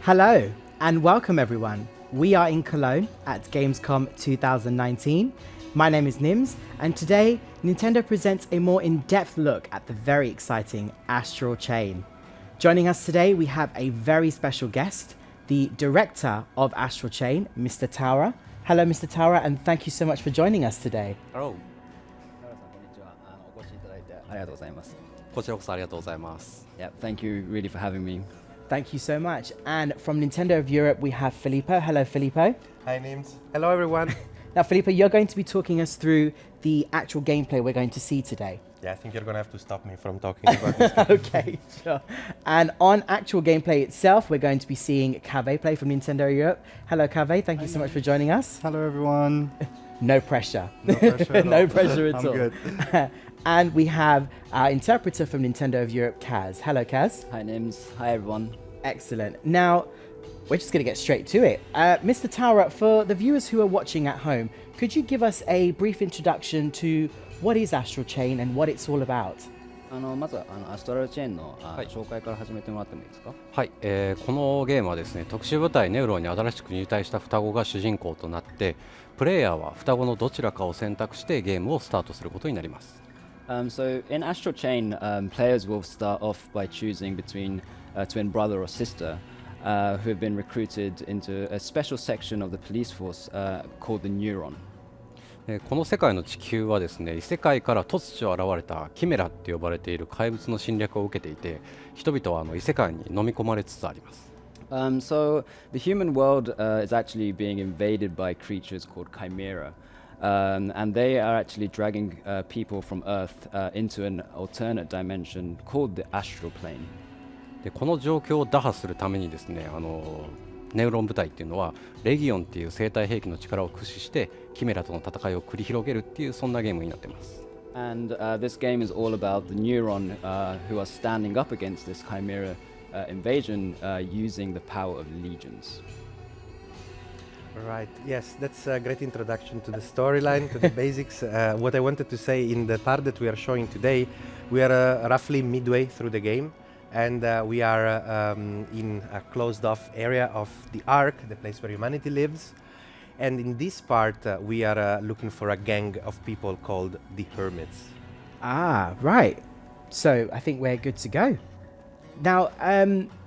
Hello and welcome everyone. We are in Cologne at Gamescom 2019. My name is Nims and today Nintendo presents a more in-depth look at the very exciting AstrainChain. Joining us today we have a very special guest, the director of AstrainChain, Mr. Taura. Hello Mr. Taura and thank you so much for joining us today. Hello. お越しいただいてありがとうございます。こちらこそありがとうございます。Yeah, thank you really for having me. Thank you so much. And from Nintendo of Europe, we have Filippo. Hello, Filippo. Hi, Nims. Hello, everyone. Now, Filippo, you're going to be talking us through the actual gameplay we're going to see today. Yeah, I think you're going to have to stop me from talking about this. Okay, sure. And on actual gameplay itself, we're going to be seeing Kave play from Nintendo Europe. Hello, Kave. Thank you so much for joining us. Hello, everyone. No pressure. No pressure at No all. pressure at I'm all. good. And we have our interpreter from Nintendo of Europe, Kaz. Hello, Kaz. Hi, Nims. Hi, everyone. Excellent. Now, we're just going to get straight to it. Mr. Taura, for the viewers who are watching at home, could you give us a brief introduction to what is AstrainChain and what it's all about? まずアストラルチェーンの紹介から始めてもらってもいいですか？はい、このゲームはですね、特殊部隊ネウロンに新しく入隊した双子が主人公となって、プレイヤーは双子のどちらかを選択してゲームをスタートすることになります。So in AstrainChain, players will start off by choosing between a twin brother or sister who have been recruited into a special section of the police force called the Neuron. この世界の地球はですね、異世界から突如現れたキメラって呼ばれている怪物の侵略を受けていて、人々は異世界に飲み込まれつつあります。So the human world is actually being invaded by creatures called Chimera. And they are actually dragging people from Earth into an alternate dimension called the astral plane. でこの状況を打破するためにですね、ネウロン部隊っていうのはレギオンっていう生体兵器の力を駆使してキメラとの戦いを繰り広げるっていうそんなゲームになってます。And this game is all about the Neuron who are standing up against this Chimera invasion using the power of legions. Right, yes, that's a great introduction to the storyline, to the basics. What I wanted to say in the part that we are showing today, we are roughly midway through the game, and we are in a closed-off area of the Ark, the place where humanity lives. And in this part, we are looking for a gang of people called the Hermits. Ah, right. So I think we're good to go. Now,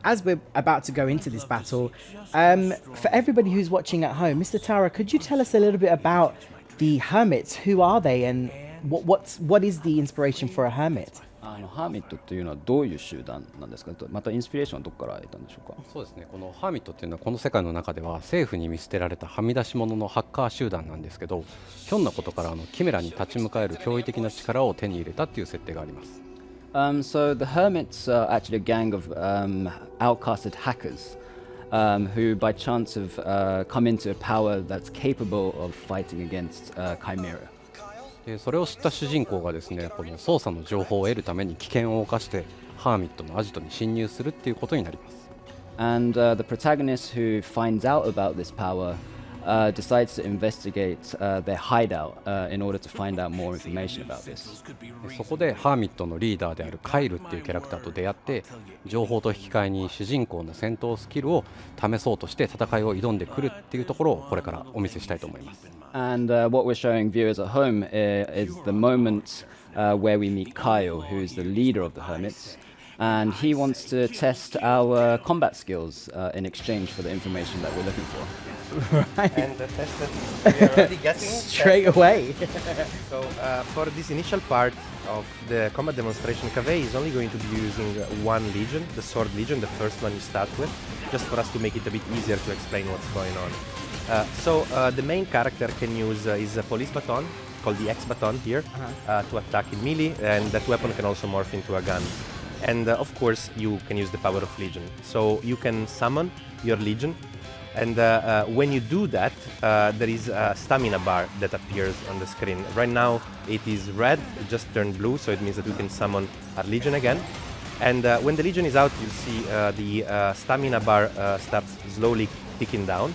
as we're about to go into this battle, for everybody who's watching at home, Mr. Taura, could you tell us a little bit about the hermits? Who are they and what is the inspiration for a hermit? ハーミットっていうのはどういう集団なんですか？またインスピレーションはどこから得たんでしょうか？そうですね、このハーミットっていうのはこの世界の中では政府に見捨てられたはみ出し者のハッカー集団なんですけど、ひょんなことからキメラに立ち向かえる驚異的な力を手に入れたっていう設定があります。So the Hermits are actually a gang of outcasted hackers who by chance have come into a power that's capable of fighting against Chimera. でそれを知った主人公がですね、この操作の情報を得るために危険を冒してハーミットのアジトに侵入するっていうことになります。And the protagonist who finds out about this power decides to investigate their hideout in order to find out more information about this. そこでハーミットのリーダーであるカイルっていうキャラクターと出会って情報と引き換えに主人公の戦闘スキルを試そうとして戦いを挑んでくるっていうところをこれからお見せしたいと思います。And what we're showing viewers at home is the moment where we meet Kyle, who is the leader of the Hermits. And he wants to test our combat skills in exchange for the information that we're looking for. Right. And the test that we are already getting Straight away. So for this initial part of the combat demonstration, Kaveh is only going to be using one legion, the Sword Legion, the first one you start with, just for us to make it a bit easier to explain what's going on. So the main character can use is a police baton, called the X baton here, to attack in melee, and that weapon can also morph into a gun. And of course, you can use the power of Legion. So you can summon your Legion, and when you do that, there is a stamina bar that appears on the screen. Right now, it is red, it just turned blue, so it means that we can summon our Legion again. And when the Legion is out, you'll see the stamina bar starts slowly ticking down.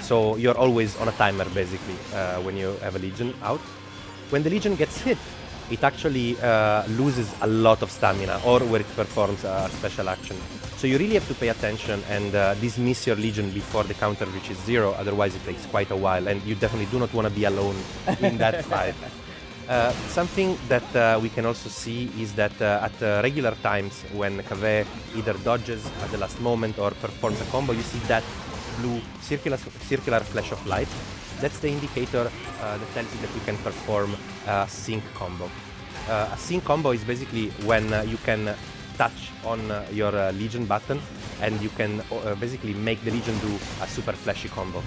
So you're always on a timer, basically, when you have a Legion out. When the Legion gets hit, it actually loses a lot of stamina, or where it performs a special action. So you really have to pay attention and dismiss your Legion before the counter reaches 0, otherwise it takes quite a while, and you definitely do not want to be alone in that fight. Something that we can also see is that at regular times, when Kaveh either dodges at the last moment or performs a combo, you see that blue circular flash of light. That's the indicator that tells you that you can perform a sync combo. A sync combo is basically when you can touch on your Legion button and you can basically make the Legion do a super flashy combo.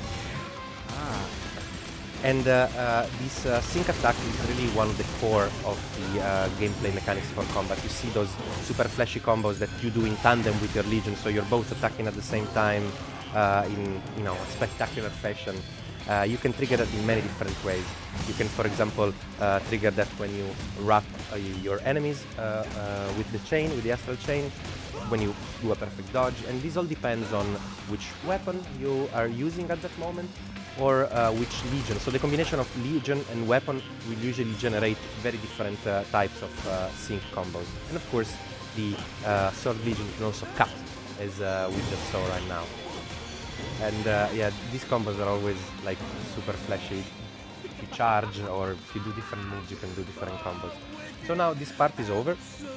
And this sync attack is really one of the core of the gameplay mechanics for combat. You see those super flashy combos that you do in tandem with your Legion, so you're both attacking at the same time in a spectacular fashion. You can trigger that in many different ways. You can, for example, trigger that when you wrap your enemies with the chain, with the astral chain, when you do a perfect dodge, and this all depends on which weapon you are using at that moment, or which Legion. So the combination of Legion and weapon will usually generate very different types of sync combos. And of course, the Sword Legion can also cut, as we just saw right now. And yeah, these combos are always like super flashy. If you charge or if you do different moves, you can do different combos. So now this part is over,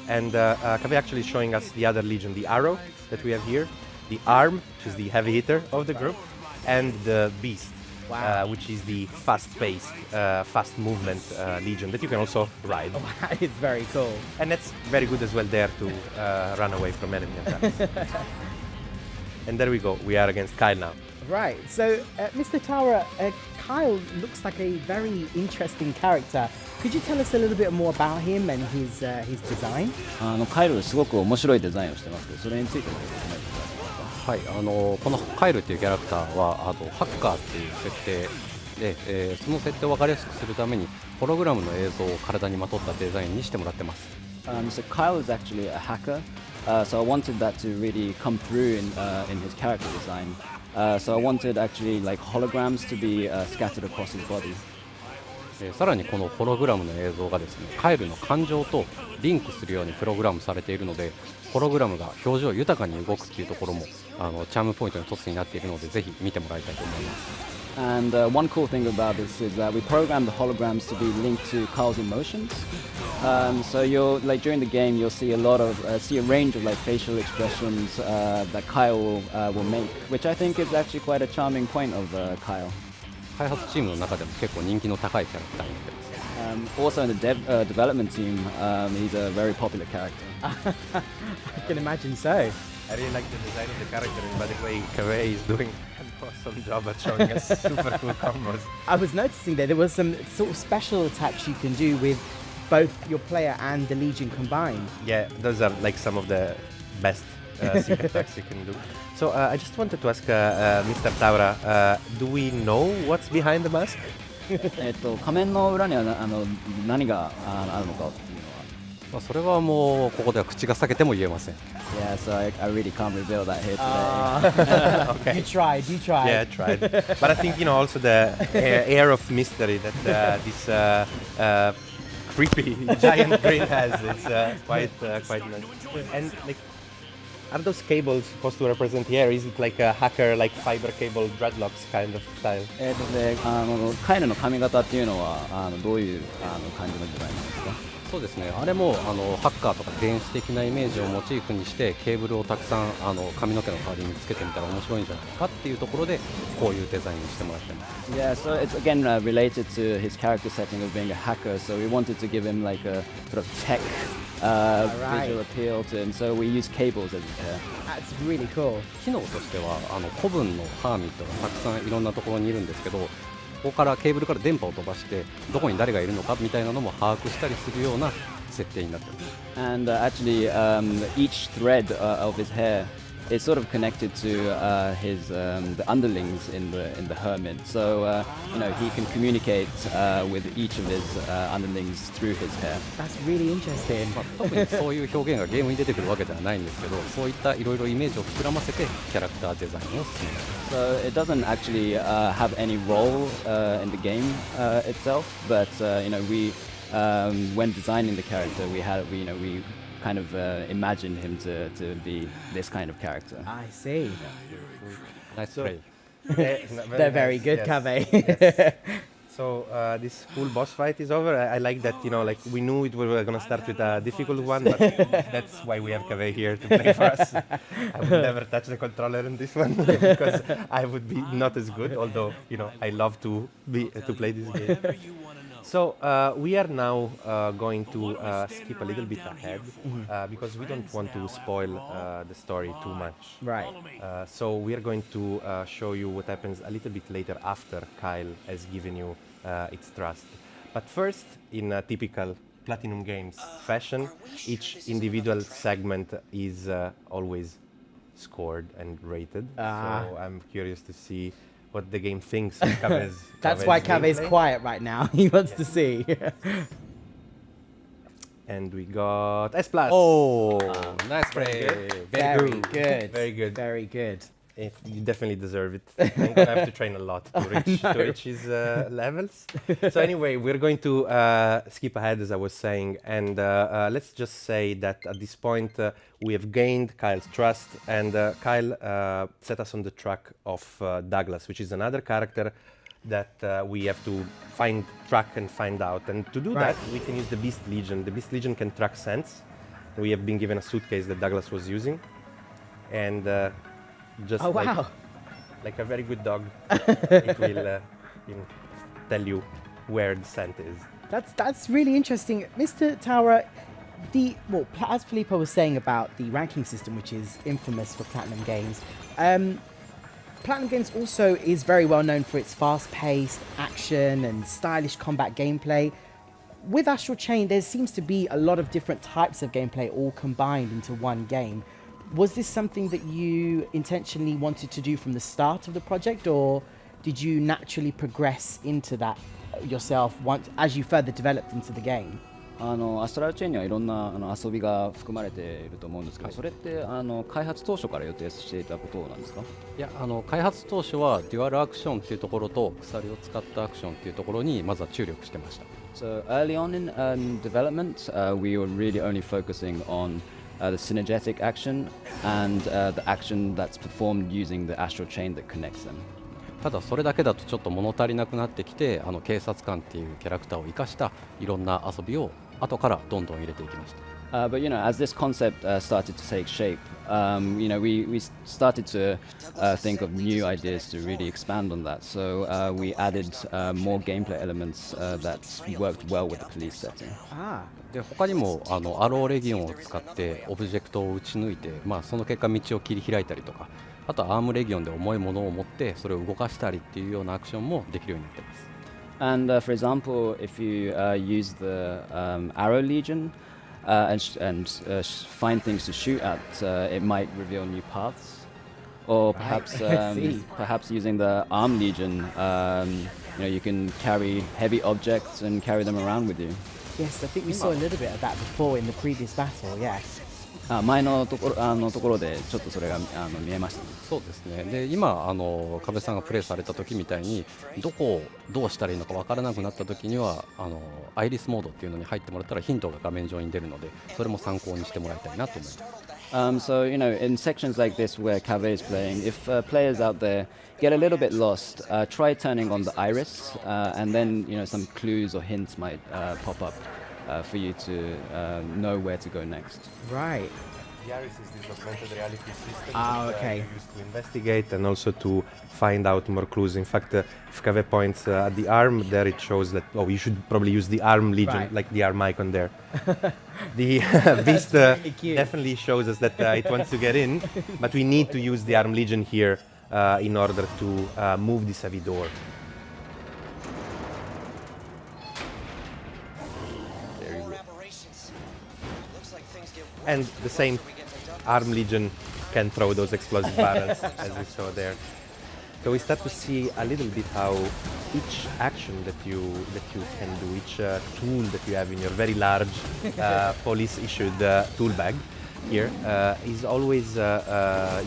and Kaveh actually showing us the other Legion, the Arrow that we have here, the Arm, which is the heavy hitter of the group, and the Beast, which is the fast-paced, fast movement Legion that you can also ride. Oh, that is very cool. And that's very good as well there to run away from enemy attacks. And there we go, we are against Kyle now. Right, so Mr. Tara, Kyle looks like a very interesting character. Could you tell us a little bit more about him and his design? カイロすごく面白いデザインをしてますけど、それについてもはい、このカイルっていうキャラクターはハッカーっていう設定で、その設定を分かりやすくするためにホログラムの映像を体にまとったデザインにしてもらってます。So Kyle is actually a hacker, so I wanted that to really come through in his character design. So I wanted actually like holograms to be scattered across his body. さらにこのホログラムの映像がですね、カイルの感情とリンクするようにプログラムされているので、ホログラムが表情豊かに動くっていうところもチャームポイントの一つになっているので、ぜひ見てもらいたいと思います。And one cool thing about this is that we programmed the holograms to be linked to Kyle's emotions. So you'll like during the game you'll see a range of like facial expressions that Kyle will make, which I think is actually quite a charming point of Kyle. 開発チームの中でも結構人気の高いキャラクターになってます。Also in the development team, he's a very popular character. I can imagine so. I really like the design of the character, and by the way, Kaveh is doing an awesome job at showing us super cool combos. I was noticing that there was some sort of special attacks you can do with both your player and the Legion combined. Yeah, those are like some of the best sync attacks you can do. So I just wanted to ask Mr. Taura, do we know what's behind the mask? 仮面の裏には何があるのかっていうのは。まあそれはもうここでは口が裂けても言えません。Yeah, so I really can't reveal that here today. Okay. You tried. Yeah, I tried. But I think, also the air of mystery that this creepy giant brain has is quite nice. And like, are those cables supposed to represent here? Is it like a hacker, like fiber cable dreadlocks kind of style? で、カイルの髪型っていうのはどういう感じのデザインなんですか？そうですね、あれもハッカーとか電子的なイメージをモチーフにしてケーブルをたくさん髪の毛の代わりにつけてみたら面白いんじゃないかっていうところでこういうデザインにしてもらってます。Yeah, so it's again related to his character setting of being a hacker. So we wanted to give him like a sort of tech visual appeal to him. So we use cables as his hair. That's really cool. 機能としては古文のハーミットがたくさんいろんなところにいるんですけど、ここからケーブルから電波を飛ばしてどこに誰がいるのかみたいなのも把握したりするような設定になっています。And actually, each thread of his hair is sort of connected to his the underlings in the hermit. So he can communicate with each of his underlings through his hair. That's really interesting. 特にそういう表現がゲームに出てくるわけではないんですけど、そういったいろいろイメージを膨らませてキャラクターデザインを進めます。So it doesn't actually have any role in the game itself, but when designing the character, we kind of imagined him to be this kind of character. I see. Nice So- play. They're very good, yes. Kave. Yes. So this cool boss fight is over. I like that, like we knew we were gonna start with a difficult one, but that's why we have Kaveh here to play for us. I would never touch the controller in this one because I would be not as good. Although I love to play this game. So we are now going to skip a little bit ahead because we don't want to spoil the story too much. Right. So we are going to show you what happens a little bit later after Kyle has given you its trust. But first, in a typical Platinum Games fashion, each individual segment is always scored and rated. So I'm curious to see what the game thinks of Kaveh's That's why Kave's gameplay. quiet right now. He wants to see. And we got S+. Oh, nice play. Very good. Very good. Very good. You definitely deserve it. I'm gonna have to train a lot to reach his levels. So anyway, we're going to skip ahead, as I was saying, and let's just say that at this point we have gained Kyle's trust, and Kyle set us on the track of Douglas, which is another character that we have to track and find out. And to do Right. that, we can use the Beast Legion. The Beast Legion can track scents. We have been given a suitcase that Douglas was using, and just Oh, wow. like a very good dog, it will tell you where the scent is. That's really interesting. Mr. Tower, as Filippo was saying about the ranking system, which is infamous for Platinum Games, Platinum Games also is very well known for its fast-paced action and stylish combat gameplay. With AstrainChain, there seems to be a lot of different types of gameplay all combined into one game. Was this something that you intentionally wanted to do from the start of the project, or did you naturally progress into that yourself as you further developed into the game? アストラルチェーンにはいろんな遊びが含まれていると思うんですけど、それって開発当初から予定していたことなんですか？いや開発当初はデュアルアクションっていうところと鎖を使ったアクションっていうところにまずは注力してました。 So early on in development, we were really only focusing on the synergetic action and the action that's performed using the astral chain that connects them. ただそれだけだとちょっと物足りなくなってきて警察官っていうキャラクターを生かしたいろんな遊びを後からどんどん入れていきました。 But as this concept started to take shape, we started to think of new ideas to really expand on that. So we added more gameplay elements that worked well with the police setting. で他にもアローレギオンを使ってオブジェクトを撃ち抜いて、その結果道を切り開いたりとか、あとはアームレギオンで重いものを持ってそれを動かしたりっていうようなアクションもできるようになっています。 And for example, if you use the Arrow Legion and find things to shoot at, it might reveal new paths. Or perhaps perhaps using the Arm Legion, you can carry heavy objects and carry them around with you. Yes, I think we saw a little bit of that before in the previous battle, yes. 前のところでちょっとそれが見えましたね。そうですね。で今壁さんがプレイされた時みたいにどこをどうしたらいいのか分からなくなった時にはアイリスモードっていうのに入ってもらったらヒントが画面上に出るので、それも参考にしてもらいたいなと思います。So in sections like this where Cave is playing, if players out there get a little bit lost, try turning on the iris, and then some clues or hints might pop up for you to know where to go next. Right. The Iris is this augmented reality system Okay. that used to investigate and also to find out more clues. In fact, if Kave points at the arm, there it shows that, you should probably use the Arm Legion, Right. like the arm icon there. The Beast cute. definitely shows us that it wants to get in, but we need to use the Arm Legion here in order to move this heavy door. And the same Arm Legion can throw those explosive barrels, as we saw there. So we start to see a little bit how each action that you can do, each tool that you have in your very large police-issued tool bag here is always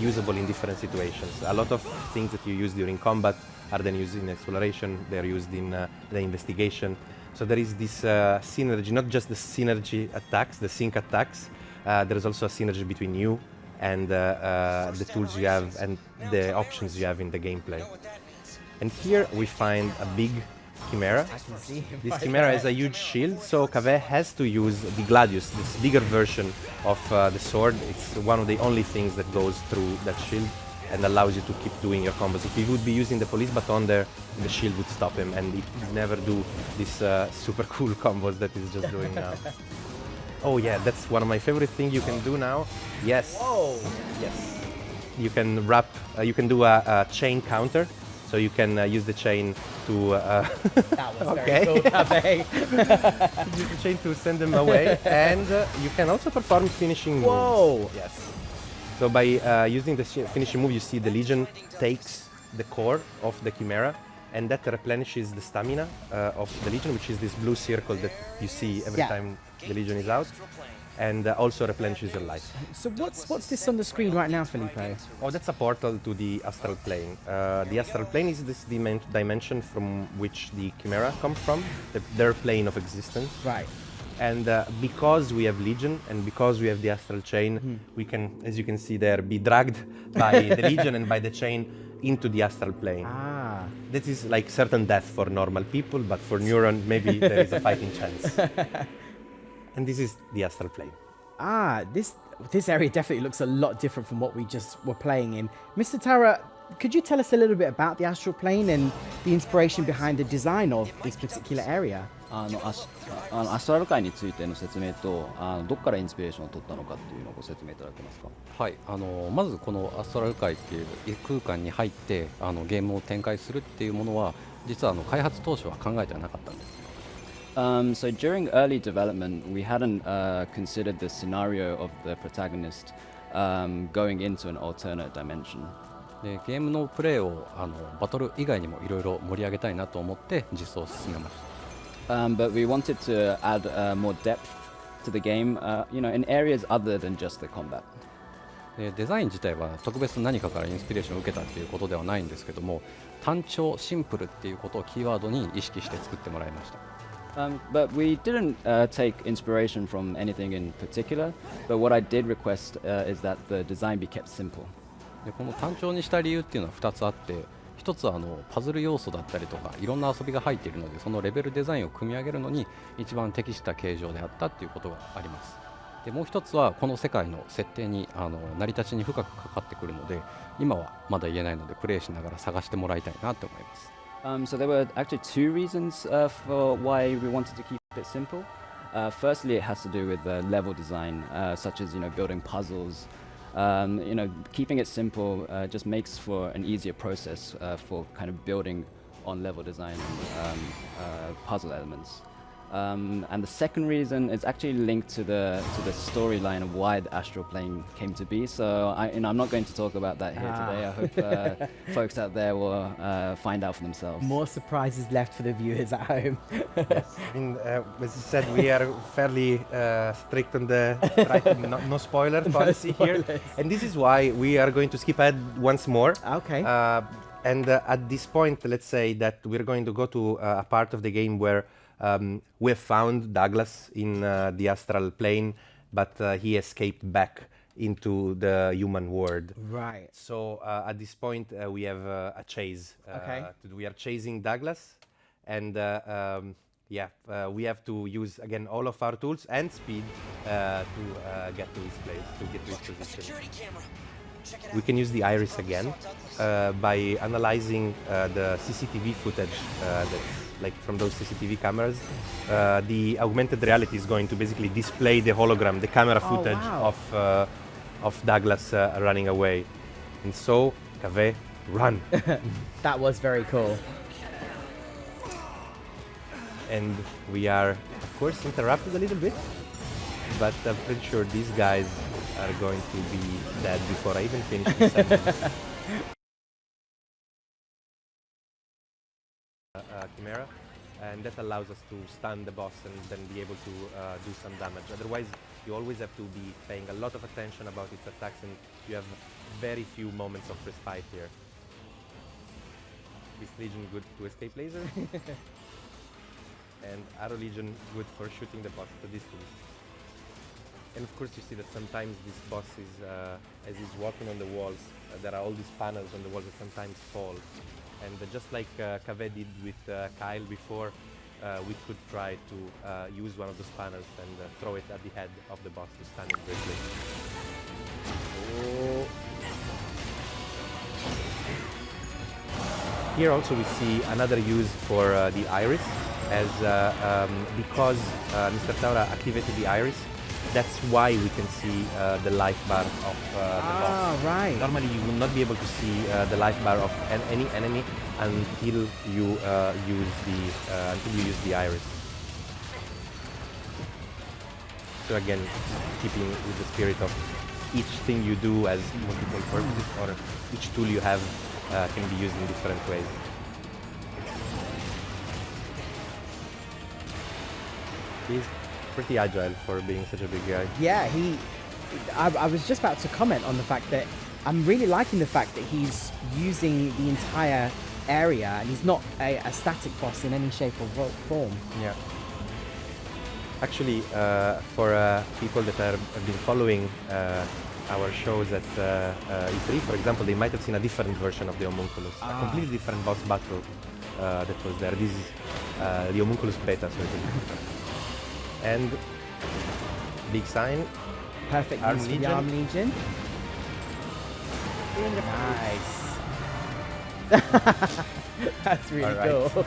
usable in different situations. A lot of things that you use during combat are then used in exploration. They're used in the investigation. So there is this synergy, not just the synergy attacks, the sync attacks. There is also a synergy between you and the tools you have and the options you have in the gameplay. And here we find a big Chimera. I can see him This right Chimera there. has a huge shield, so Kaveh has to use the Gladius, this bigger version of the sword. It's one of the only things that goes through that shield and allows you to keep doing your combos. If he would be using the police baton there, the shield would stop him and he would never do these super cool combos that he's just doing now. Oh yeah, that's one of my favorite things you can do now. Yes. Whoa! Yes. You can wrap, you can do a chain counter. So you can use the chain to That was Okay. very cool, Kaveh. use the chain to send them away, and you can also perform finishing moves. Whoa. Yes. So by using the finishing move, you see the Legion takes the core of the Chimera, and that replenishes the stamina of the Legion, which is this blue circle that you see every Yeah. time the Legion is out, and also replenishes your life. So what's this on the screen right now, Filippo? Oh, that's a portal to the astral plane. The astral plane is this dimension from which the Chimera come from, their plane of existence. Right. And because we have Legion and because we have the astral chain, we can, as you can see there, be dragged by the Legion and by the chain into the astral plane. Ah. That is like certain death for normal people, but for Neuron, maybe there is a fighting chance. And this is the astral plane. Ah, this area definitely looks a lot different from what we just were playing in. Mr. Tara, could you tell us a little bit about the astral plane and the inspiration behind the design of this particular area? アストラル界についての説明とどこからインスピレーションを取ったのかっていうのをご説明いただけますか。はい、まずこのアストラル界っていう異空間に入ってゲームを展開するっていうものは実は開発当初は考えてはなかったんです。So during early development, we hadn't considered the scenario of the protagonist going into an alternate dimension. でゲームのプレイをバトル以外にもいろいろ盛り上げたいなと思って実装を進めました。But we wanted to add more depth to the game, in areas other than just the combat. でデザイン自体は特別何かからインスピレーションを受けたっていうことではないんですけども、単調シンプルっていうことをキーワードに意識して作ってもらいました。But we didn't take inspiration from anything in particular, but what I did request is that the design be kept simple. でこの単調にした理由っていうのは2つあって、一つはパズル要素だったりとかいろんな遊びが入っているので、そのレベルデザインを組み上げるのに一番適した形状であったっていうことがあります。でもう一つはこの世界の設定に成り立ちに深くかかってくるので、今はまだ言えないのでプレイしながら探してもらいたいなと思います。So there were actually two reasons for why we wanted to keep it simple. Firstly, it has to do with the level design, such as building puzzles. Keeping it simple just makes for an easier process for kind of building on level design and puzzle elements. And the second reason is actually linked to the storyline of why the astral plane came to be. So I'm not going to talk about that here today. I hope folks out there will find out for themselves. More surprises left for the viewers at home. Yes. I mean, as you said, we are fairly strict on the no spoiler policy here, and this is why we are going to skip ahead once more. Okay. And at this point, let's say that we're going to go to a part of the game where we have found Douglas in the astral plane, but he escaped back into the human world. Right. So at this point, we have a chase. Okay. We are chasing Douglas, and we have to use again all of our tools and speed to get to his place, to get to his position. We can use the iris again by analyzing the CCTV footage that's like from those CCTV cameras. The augmented reality is going to basically display the hologram, the camera footage of Douglas running away. And so, Kaveh, run. That was very cool. And we are, of course, interrupted a little bit, but I'm pretty sure these guys are going to be dead before I even finish the sentence. Chimera, and that allows us to stun the boss and then be able to do some damage. Otherwise, you always have to be paying a lot of attention about its attacks, and you have very few moments of respite here. Is Legion good to escape laser? and Arrow Legion good for shooting the boss at a distance. And of course you see that sometimes this boss is, as he's walking on the walls, there are all these panels on the walls that sometimes fall. And just like Cave did with Kyle before, we could try to use one of those panels and throw it at the head of the boss to stun him briefly. Oh. Here also we see another use for the iris, as because Mr. Taura activated the iris, that's why we can see the life bar of the boss. Right. Normally you will not be able to see the life bar of any enemy until you use the iris. So again, keeping with the spirit of each thing you do as multiple purposes, or each tool you have can be used in different ways. He's pretty agile for being such a big guy. Yeah, I was just about to comment on the fact that I'm really liking the fact that he's using the entire area and he's not a static boss in any shape or form. Yeah. Actually, for people that have been following our shows at E3, for example, they might have seen a different version of the Homunculus, a completely different boss battle that was there. This is the Homunculus beta, so it's a bit different. And big sign. Perfect Arm use for the Legion. Arm Legion. Nice. That's really All right. cool.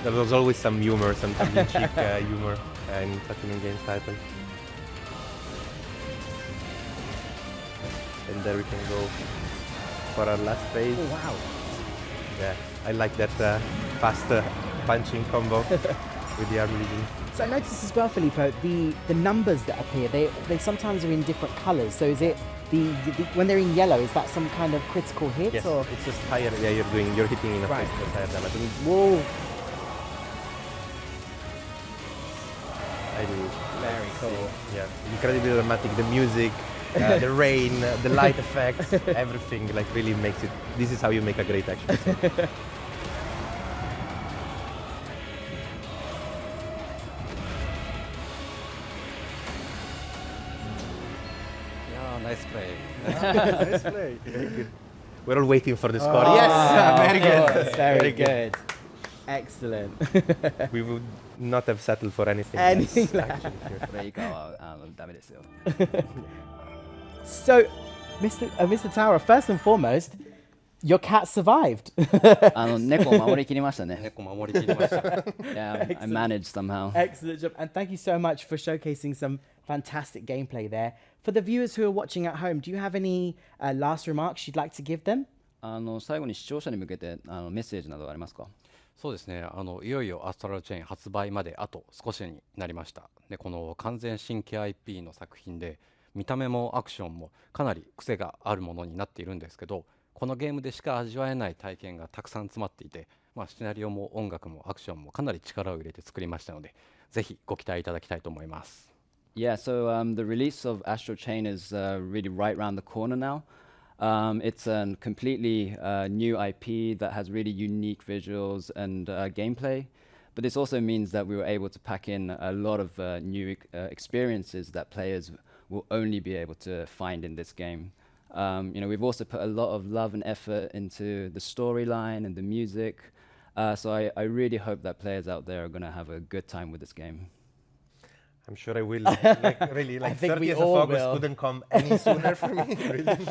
There was always some humor, some tongue-in-cheek humor in Platinum Games title. And there we can go for our last phase. Oh, wow. Yeah, I like that fast punching combo with the Arm Legion. So I noticed as well, Filippo, the numbers that appear, they sometimes are in different colours. So is it when they're in yellow, is that some kind of critical hit? Yes, Or? it's just higher. Yeah, you're hitting in a Right. place that's higher damage. And Whoa. I do. Very cool. Yeah, incredibly dramatic. The music, the rain, the light effects, everything like really makes it. This is how you make a great action scene. Yeah, nice play. Nice play. We're all waiting for the score. Oh, Yes, very of good. course, very good. Excellent. We would not have settled for anything. Anything less, less. actually, here. これ以下はダメですよ。 So, Mr. Tower, first and foremost, your cat survived. 猫を守りきりましたね。猫守りきりました。 Yeah, I managed somehow. Excellent job. And thank you so much for showcasing some fantastic gameplay there. For the viewers who are watching at home, do you have any last remarks you'd like to give them? 最後に視聴者に向けてメッセージなどはありますか？そうですね、いよいよアストラルチェーン発売まであと少しになりました。でこの完全新規 IP の作品で見た目もアクションもかなり癖があるものになっているんですけど、このゲームでしか味わえない体験がたくさん詰まっていて、シナリオも音楽もアクションもかなり力を入れて作りましたので、ぜひご期待いただきたいと思います。Yeah, so the release of AstrainChain is really right around the corner now. It's a completely new IP that has really unique visuals and gameplay, but this also means that we were able to pack in a lot of new experiences that players will only be able to find in this game. We've also put a lot of love and effort into the storyline and the music, so I really hope that players out there are going to have a good time with this game. I'm sure I will. Really, I think we 30th of all August will. couldn't come any sooner for me. Really.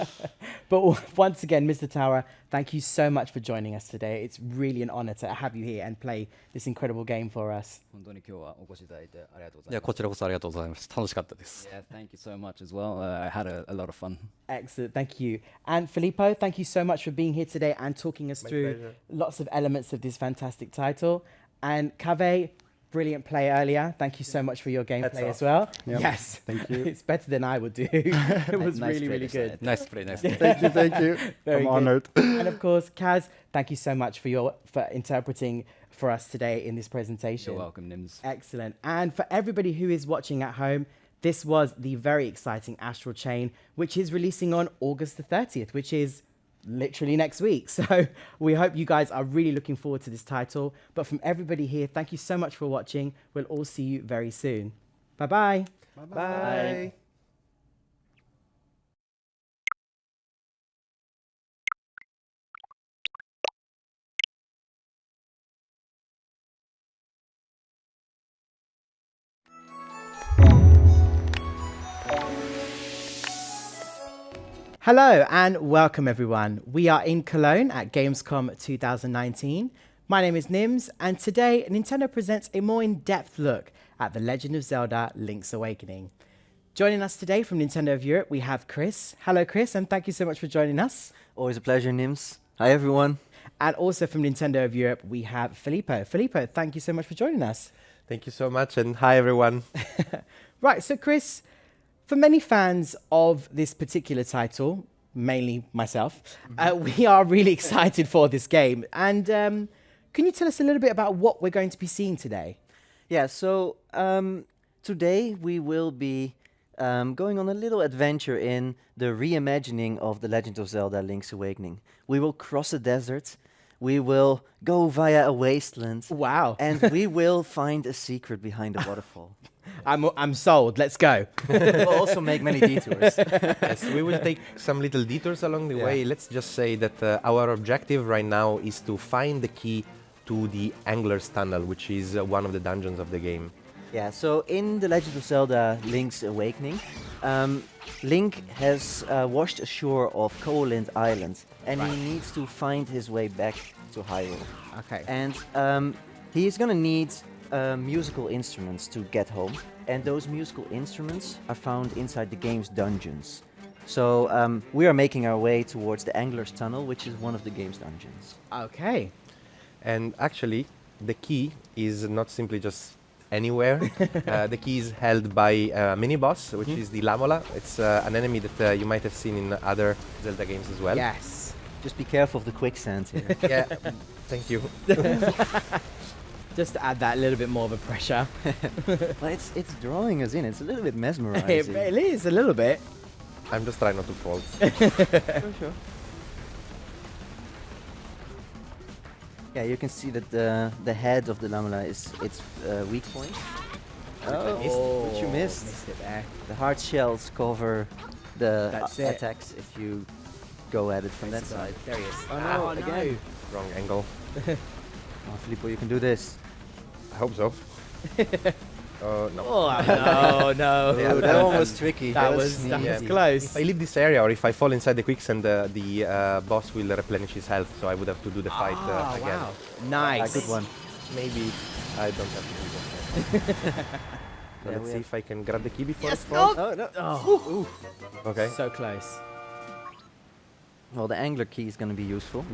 But once again, Mr. Tower, thank you so much for joining us today. It's really an honor to have you here and play this incredible game for us. 本当に今日はお越しいただいてありがとうございます。いやこちらこそありがとうございました。楽しかったです。 Yeah, thank you so much as well. I had a lot of fun. Excellent, thank you. And Filippo, thank you so much for being here today and talking us My through pleasure. lots of elements of this fantastic title. And Cave, brilliant play earlier. Thank you so much for your gameplay Hats as well. Yep, Yes, thank you. It's better than I would do. It was Nice really, play really to say good. ナイスプレーナイスプレー。 Thank you. Very I'm good. honored. And of course, Kaz, thank you so much for interpreting for us today in this presentation. You're welcome, Nims. Excellent. And for everybody who is watching at home, this was the very exciting Astral Chain, which is releasing on August the 30th, which is literally next week. So we hope you guys are really looking forward to this title. But from everybody here, thank you so much for watching. We'll all see you very soon. Bye-bye. Bye. Hello and welcome everyone. We are in Cologne at Gamescom 2019. My name is Nims, and today Nintendo presents a more in-depth look at The Legend of Zelda: Link's Awakening. Joining us today from Nintendo of Europe, we have Chris. Hello Chris, and thank you so much for joining us. Always a pleasure, Nims. Hi, everyone. And also from Nintendo of Europe, we have Filippo. Filippo, thank you so much for joining us. Thank you so much, and hi everyone. Right, so Chris, for many fans of this particular title, mainly myself, we are really excited for this game. And can you tell us a little bit about what we're going to be seeing today? Yeah, so today we will be going on a little adventure in the reimagining of The Legend of Zelda: Link's Awakening. We will cross a desert, we will go via a wasteland, Wow. and we will find a secret behind a waterfall. I'm sold. Let's go. We'll also make many detours. Yes, we will take some little detours along the way. Let's just say that our objective right now is to find the key to the Angler's Tunnel, which is one of the dungeons of the game. Yeah, so in The Legend of Zelda: Link's Awakening, Link has washed ashore of Koholint Island, and he needs to find his way back to Hyrule. Okay. And he is going to need musical instruments to get home, and those musical instruments are found inside the game's dungeons. So we are making our way towards the Angler's Tunnel, which is one of the game's dungeons. Okay. And actually, the key is not simply just anywhere. The key is held by a mini-boss, which is the Lamola. It's an enemy that you might have seen in other Zelda games as well. Yes. Just be careful of the quicksand here. Yeah, thank you. Just to add that little bit more of a pressure. Well, it's drawing us in. It's a little bit It mesmerizing. really is a little bit. I'm just trying not to fall. Sure. Yeah, you can see that the head of the Lamola is its weak point. Which you missed. Missed it there. The hard shells cover the That's it. attacks if you go at it from that side. There he is. Oh, no, again. Wrong angle. Oh, Filippo, you can do this. I hope so. Oh, no. Oh, no, no. Yeah, that one was tricky. That was sneaky. close. If I leave this area or if I fall inside the quicksand, the boss will replenish his health, so I would have to do the fight again. Wow. Nice. Good one. Maybe I don't have to do that. So Yeah, let's we see have- if I can grab the key before Yes, it falls. Oh, no. Oh, Okay. so close. Well, the angler key is going to be useful.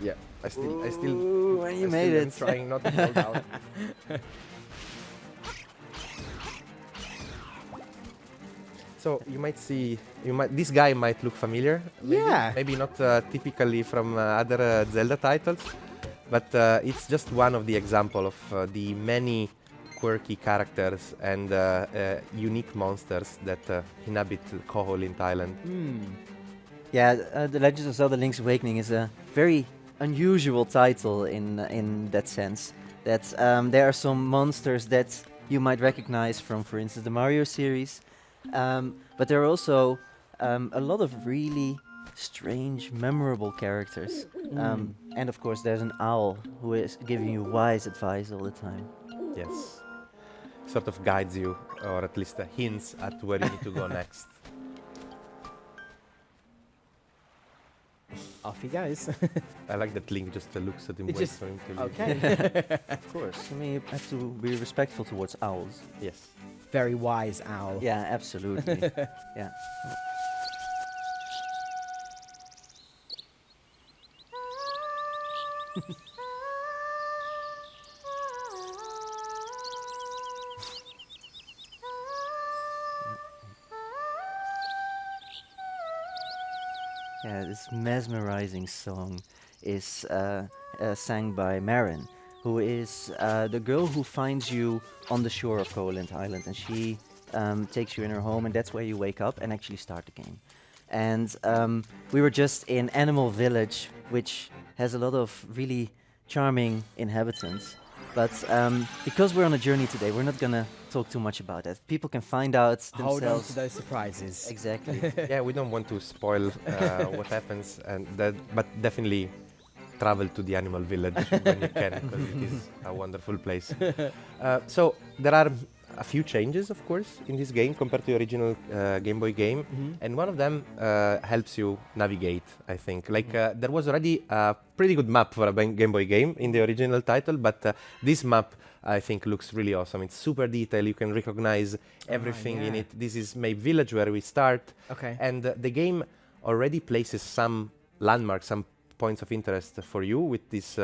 Yeah. I still. Ooh, and you made am it. trying not to fall down. So you might see, this guy might look familiar. Maybe, Yeah. Maybe not typically from other Zelda titles, but it's just one of the example of the many quirky characters and unique monsters that inhabit Koholint Island. Yeah, The Legend of Zelda: Link's Awakening is a very unusual title in that sense. That there are some monsters that you might recognize from, for instance, the Mario series, but there are also a lot of really strange, memorable characters. And of course, there's an owl who is giving you wise advice all the time. Yes. Sort of guides you, or at least hints at where you need to go next. Off he goes. I like that Link just looks at him, It waits just- for him to leave. Okay. Of course, I mean, you have to be respectful towards owls. Yes. Very wise owl. Yeah, absolutely. Yeah. Yeah, this mesmerizing song is sang by Marin, who is the girl who finds you on the shore of Koholint Island, and she takes you in her home, and that's where you wake up and actually start the game. and we were just in Animal Village, which has a lot of really charming inhabitants. But because we're on a journey today, we're not gonna talk too much about that. People can find out themselves. Hold on to those surprises. Exactly. Yeah, we don't want to spoil what happens, and but definitely travel to the animal village when you can, because it is a wonderful place. So there are a few changes, of course, in this game compared to the original Game Boy game, and one of them helps you navigate, I think. Like there was already a pretty good map for a Game Boy game in the original title, but this map, I think, looks really awesome. It's super detailed. You can recognize everything in yeah. it. This is Mape Village, where we start. Okay. And the game already places some landmarks, some points of interest for you with these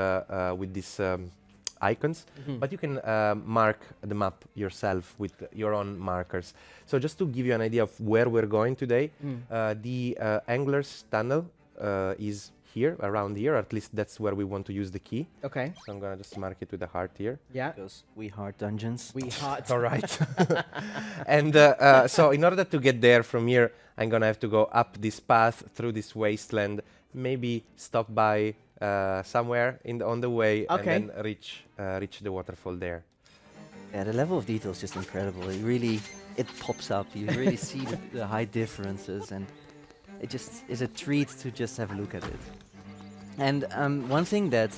icons. But you can mark the map yourself with your own markers. So just to give you an idea of where we're going today, the Angler's Tunnel is here, around here, or at least that's where we want to use the key. Okay. So I'm gonna just mark it with a heart here. Yeah. Because we heart dungeons. We heart. All right. And so in order to get there from here, I'm gonna have to go up this path through this wasteland, maybe stop by somewhere on the way, Okay. and then reach the waterfall there. Yeah, the level of detail is just incredible. It pops up. You really see the high differences, and it just is a treat to just have a look at it. And one thing that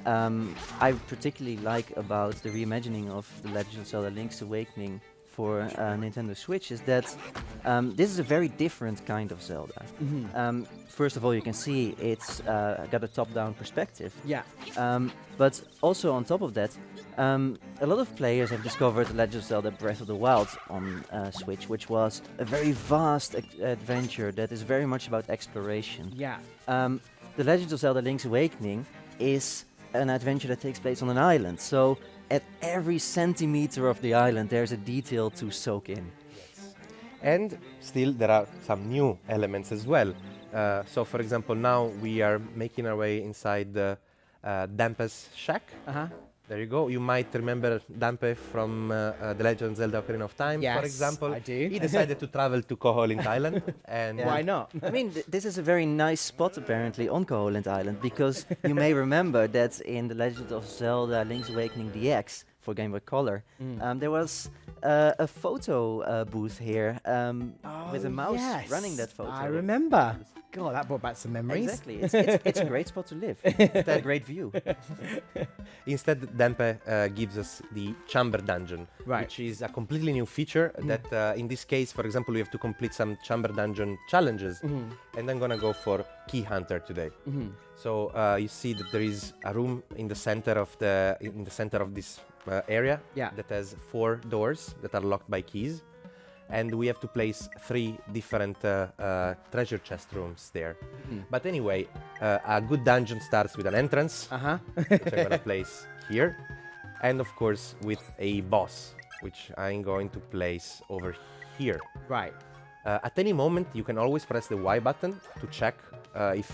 I particularly like about the reimagining of The Legend of Zelda: Link's Awakening for Nintendo Switch is that this is a very different kind of Zelda. First of all, you can see it's got a top-down perspective. Yeah. But also on top of that, a lot of players have discovered The Legend of Zelda Breath of the Wild on Switch, which was a very vast adventure that is very much about exploration. Yeah. The Legend of Zelda Link's Awakening is an adventure that takes place on an island. So at every centimeter of the island, there's a detail to soak in. And still, there are some new elements as well. So, for example, now we are making our way inside the Dampe's shack. There you go. You might remember Dampe from The Legend of Zelda: Ocarina of Time, Yes, for example. I do. He decided to travel to Koholint Island. And Why not? I mean, this is a very nice spot apparently on Koholint Island, because you may remember that in The Legend of Zelda Link's Awakening DX for Game Boy Color, there was a photo booth here with a mouse running that photo. I remember. God, that brought back some memories. Exactly. It's a great spot to live. It's a great view. instead, Dampe gives us the Chamber Dungeon, Right. which is a completely new feature that, in this case, for example, we have to complete some Chamber Dungeon challenges. And I'm gonna go for Key Hunter today. So you see that there is a room in the center of this area that has 4 doors that are locked by keys, and we have to place 3 different treasure chest rooms there. But anyway, a good dungeon starts with an entrance, which I'm gonna place here, and of course with a boss, which I'm going to place over here. Right. At any moment, you can always press the Y button to check if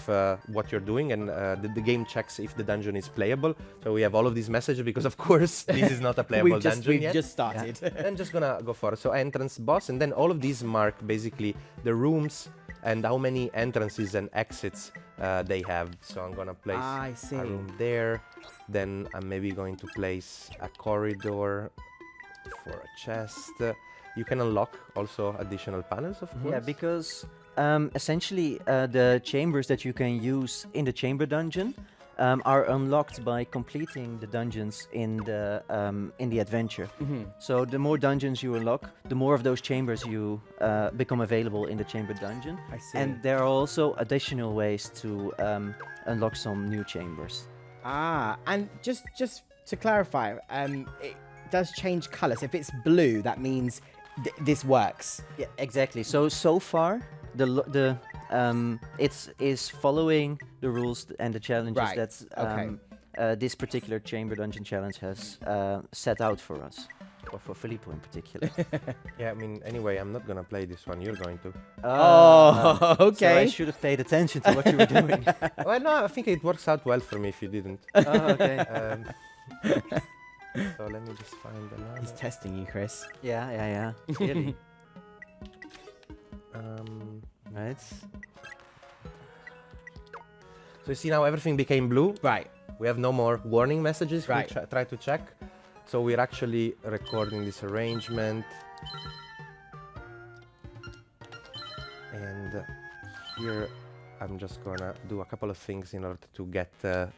what you're doing, and the game checks if the dungeon is playable. So we have all of these messages because, of course, this is not a playable dungeon We've yet. just started. I'm just gonna go for it. So entrance, boss, and then all of these mark basically the rooms and how many entrances and exits they have. So I'm gonna place I see. a room there. Then I'm maybe going to place a corridor for a chest. You can unlock also additional panels, of course. Yeah, because essentially the chambers that you can use in the chamber dungeon are unlocked by completing the dungeons in the adventure. So the more dungeons you unlock, the more of those chambers you become available in the chamber dungeon. I see. And there are also additional ways to unlock some new chambers. And just to clarify, it does change colours. If it's blue, that means this works. Yeah, exactly. So far, the it is following the rules and the challenges Right, that this particular chamber dungeon challenge has set out for us, or for Filippo in particular. Yeah, I mean, anyway, I'm not gonna play this one. You're going to. Oh, So I okay. should have paid attention to what you were doing. Well, no, I think it works out well for me if you didn't. Okay. So let me just find another. He's testing you, Chris. Yeah. Clearly. Um, Right. So you see now everything became blue. Right. We have no more warning messages. Right. We try to check. So we're actually recording this arrangement. And here I'm just gonna do a couple of things in order to get the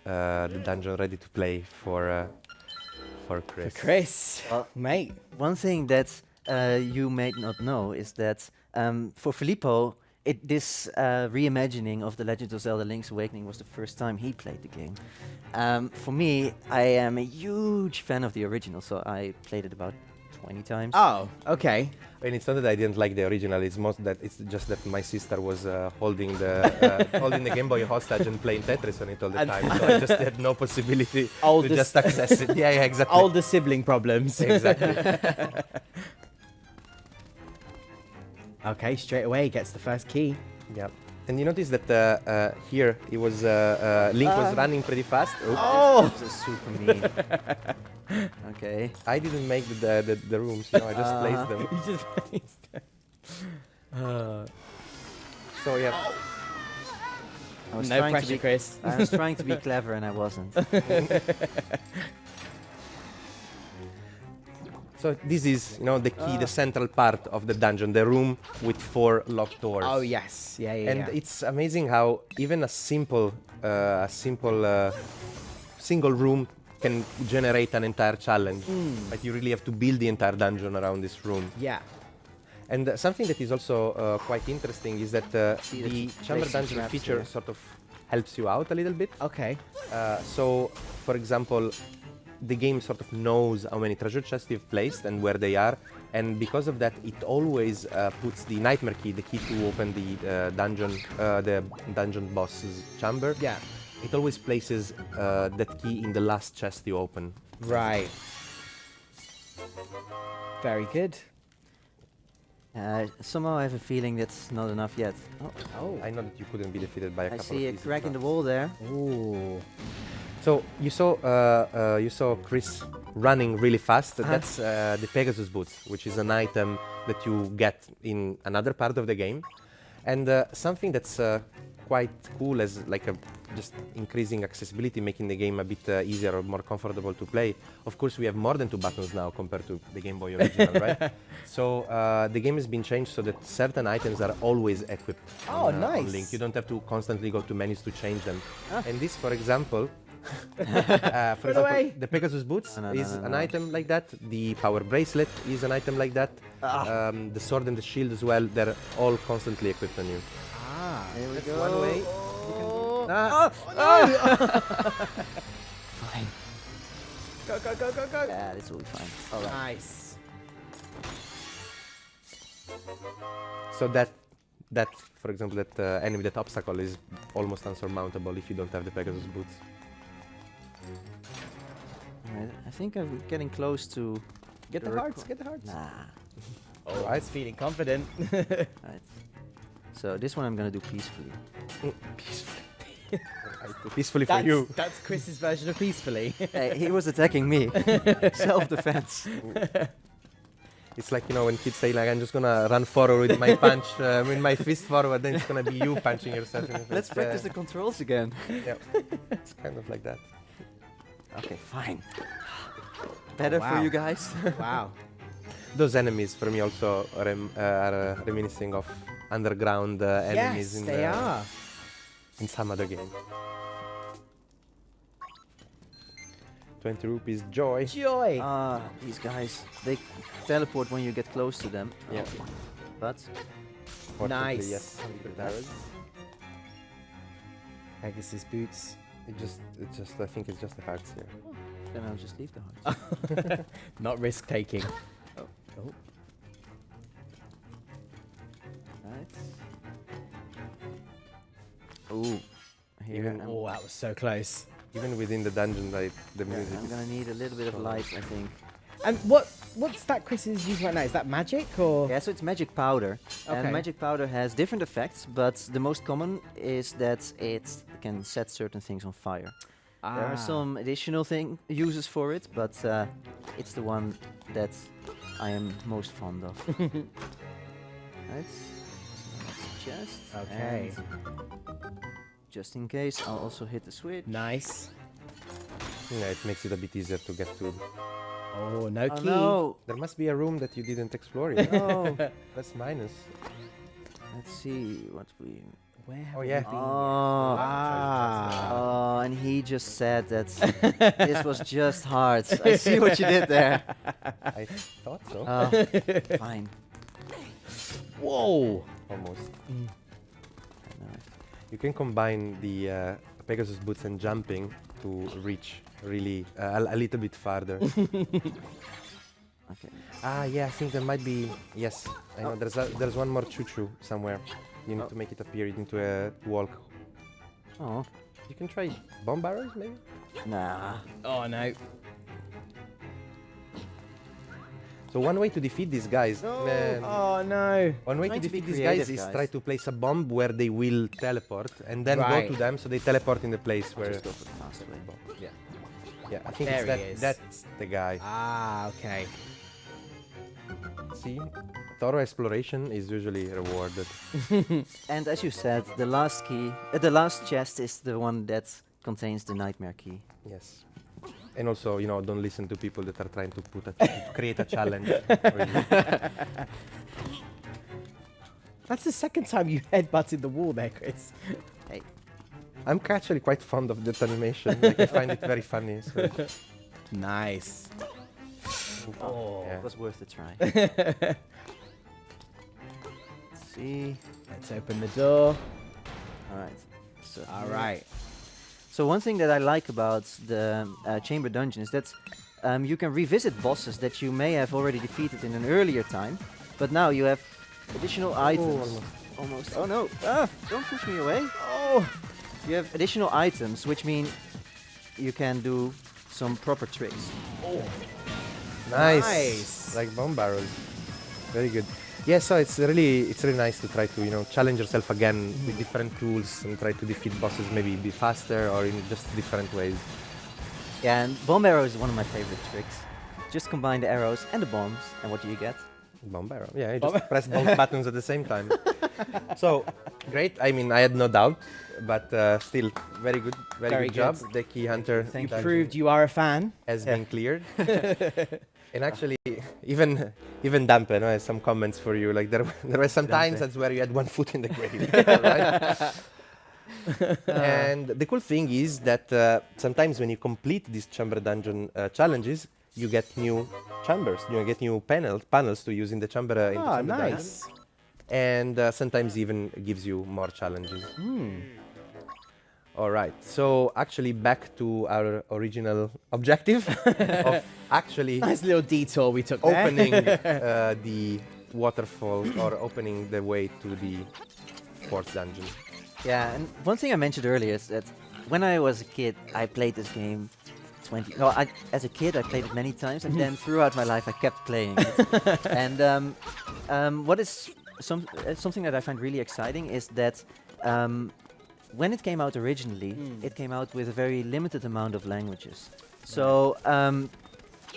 dungeon ready to play for Chris. For Chris, Well, mate. One thing that you may not know is that for Filippo, this reimagining of The Legend of Zelda Link's Awakening was the first time he played the game. For me, I am a huge fan of the original, so I played it about 20 times. Oh, okay. And it's not that I didn't like the original. It's just that my sister was holding the holding the Game Boy hostage and playing Tetris on it all the And- time. So I just had no possibility Oldest- to just access it. Yeah, exactly. Older sibling problems. Exactly. Okay, straight away gets the first key. Yeah. And you notice that here it was Link was running pretty fast. Oops. Oh! This is super mean. Okay. I didn't make the rooms. You know, I just placed them. You just placed it. So yeah. I was No trying to pressure, be- Chris. I was trying to be clever and I wasn't. So this is, you know, the key, the central part of the dungeon, the room with 4 locked doors. Oh yes, yeah. And it's amazing how even a simple single room can generate an entire challenge. But you really have to build the entire dungeon around this room. Yeah. And something that is also quite interesting is that See that the you chamber place some dungeon traps feature here. sort of helps you out a little bit. Okay. So, for example, the game sort of knows how many treasure chests you've placed and where they are, and because of that, it always puts the nightmare key, the key to open the dungeon boss's chamber. Yeah. It always places that key in the last chest you open. Right. Very good. Somehow I have a feeling that's not enough yet. Oh. I know that you couldn't be defeated by a I couple see of a pieces, crack in but- the wall there. Ooh. So you saw Chris running really fast. That's the Pegasus boots, which is an item that you get in another part of the game, and something that's quite cool as like just increasing accessibility, making the game a bit easier or more comfortable to play. Of course, we have more than 2 buttons now compared to the Game Boy original, right? So the game has been changed so that certain items are always equipped. Oh, on nice. Link. You don't have to constantly go to menus to change them. And this, for example. For example, away. the Pegasus boots No, is an no. item like that. The power bracelet is an item like that. The sword and the shield as well. They're all constantly equipped on you. Ah. There we That's go. one way. Fine. Go, go, go, go, go. Yeah, this will be fine. All right. Nice. So that, for example, that enemy, that obstacle is almost unsurmountable if you don't have the Pegasus boots. Alright, I think I'm getting close to. Get the The hearts, get the hearts. Nah. Oh, I was feeling confident. Right. So this one I'm gonna do peacefully. Peacefully for you. That's Chris's version of peacefully. Hey, he was attacking me. Self-defense. It's like, you know, when kids say like, I'm just gonna run forward with my punch, with my fist forward, then it's gonna be you punching yourself in the face. Let's practice the controls again. Yeah, it's kind of like that. Okay, fine. Better wow. for you guys. Wow. Those enemies for me also are reminiscing of underground enemies Yes, they are. in some other game. 20 rupees, joy. Joy. Ah, these guys. They teleport when you get close to them. Yeah. But Fortunately, Nice. Yes, with arrows. Pegasus boots. It's just, I think it's just the hearts here. then I'll just leave the hearts. Not risk taking. Right. Ooh. Here. Even- I'm, Oh, that was so close. Even within the dungeon, like the yeah, music I'm is gonna need a little bit of light, I think. And what's that Chris is using right now? Is that magic or? Yeah, so it's magic powder. Okay. And magic powder has different effects, but the most common is that it can set certain things on fire. There are some additional uses for it, but it's the one that I am most fond of. Right. So that's chest. Okay. and just in case, I'll also hit the switch. Nice. Yeah, it makes it a bit easier to get to. Oh, no Oh key. no! There must be a room that you didn't explore yet. No! That's minus. Let's see what we... Where have Oh, we yeah. been? Oh, Ah. oh, and he just said that this was just hard. I see what you did there. I thought so. Oh, fine. Whoa. Almost. No. You can combine the Pegasus boots and jumping to reach really a little bit farther. Okay. Yeah, I think there might be. Yes, I know. There's one more choo-choo somewhere. You need to make it appear. You need to walk. Oh, You can try bomb barrels, maybe. nah. Oh, no. So one way to defeat these guys, man, Oh, no. one way to Trying to be defeat these guys creative, is guys. try to place a bomb where they will teleport, and then Right. go to them so they teleport in the place where. Just go for the fast way. Yeah, yeah. I think There it's that. he is. That's the guy. Ah, okay. See, thorough exploration is usually rewarded. And as you said, the last key, the last chest is the one that contains the nightmare key. Yes. And also, don't listen to people that are trying to create a challenge for you. That's the second time you headbutted the wall there, Chris. Hey, I'm actually quite fond of that animation. Like, I find it very funny. So. Nice. Oh. Yeah. it was worth a try. Let's see. Let's open the door. All right. So All right. So one thing that I like about the chamber dungeon is that you can revisit bosses that you may have already defeated in an earlier time, but now you have additional items. Almost. Oh no! Ah! Don't push me away. Oh. You have additional items, which mean you can do some proper tricks. Nice. Like bomb barrels. Very good. Yeah, so it's really nice to try to challenge yourself again with different tools and try to defeat bosses maybe a bit faster or in just different ways. Yeah, and bomb arrow is one of my favorite tricks. Just combine the arrows and the bombs, and what do you get? Bomb barrel. Yeah, you just press both buttons at the same time. So great. I mean, I had no doubt, but still very good. Very good job. The key hunter Thank You you. proved you are a fan. has been cleared. And actually, even Dampen has some comments for you. Like there were some times that's where you had one foot in the grave, right? And the cool thing is that sometimes when you complete these chamber dungeon challenges, you get new chambers. You get new panels to use in the chamber. In the Ah, chamber dungeon. nice. And sometimes even gives you more challenges. All right, so actually back to our original objective of actually Nice little detour we took there. opening the waterfall or opening the way to the fourth dungeon. Yeah, and one thing I mentioned earlier is that when I was a kid, I played this game as a kid I played it many times, and then throughout my life I kept playing it. And what is something that I find really exciting is that when it came out originally, it came out with a very limited amount of languages. So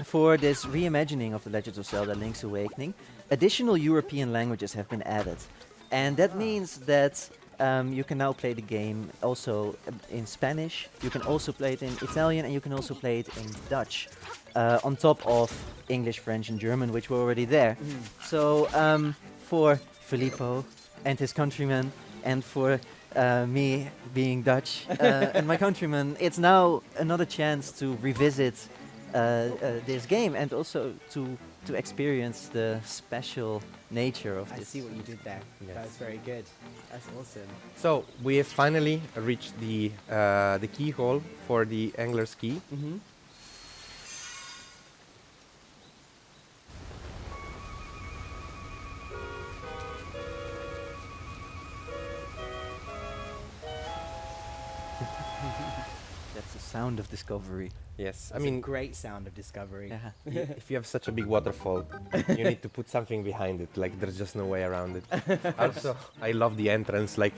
for this reimagining of The Legend of Zelda: Link's Awakening, additional European languages have been added. And that means that you can now play the game also in Spanish, you can also play it in Italian, and you can also play it in Dutch, on top of English, French, and German, which were already there. So for Filippo and his countrymen, and for me being Dutch and my countrymen, it's now another chance to revisit this game and also to experience the special nature of I this. see what you did there. Yes. That's very good. That's awesome. So we have finally reached the keyhole for the angler's key. That's the sound of discovery. Yes, That's a great sound of discovery. Yeah. if you have such a big waterfall, you need to put something behind it. Like there's just no way around it. Also, I love the entrance, just like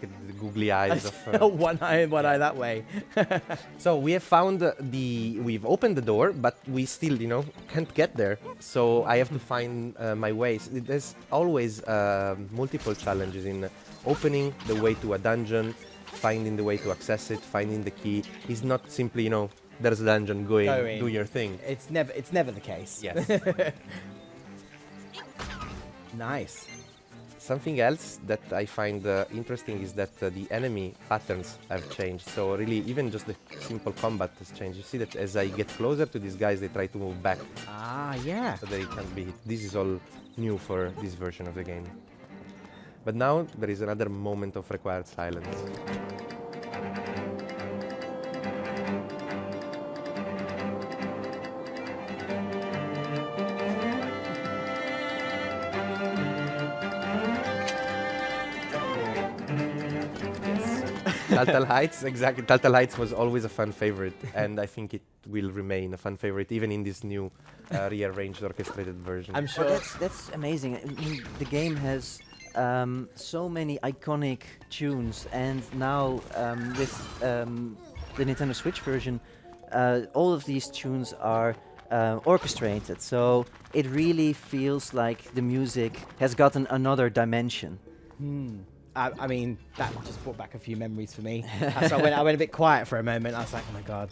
the googly eyes of. One eye that way. So we have found we've opened the door, but we still, can't get there. So I have to find my ways. There's always multiple challenges in opening the way to a dungeon, finding the way to access it, finding the key. It's not simply, you know, there's a dungeon, go in, do your thing. It's never the case. Yes. Nice. Something else that I find interesting is that the enemy patterns have changed. So really, even just the simple combat has changed. You see that as I get closer to these guys, they try to move back, Ah, yeah. so they can't be hit. This is all new for this version of the game. But now there is another moment of required silence. Taltal Heights, exactly. Taltal Heights was always a fan favorite, and I think it will remain a fan favorite even in this new rearranged orchestrated version. I'm sure. Well, that's amazing. I mean, the game has so many iconic tunes, and now with the Nintendo Switch version, all of these tunes are orchestrated. So it really feels like the music has gotten another dimension. I mean, that just brought back a few memories for me. So I went a bit quiet for a moment. I was like, oh my god.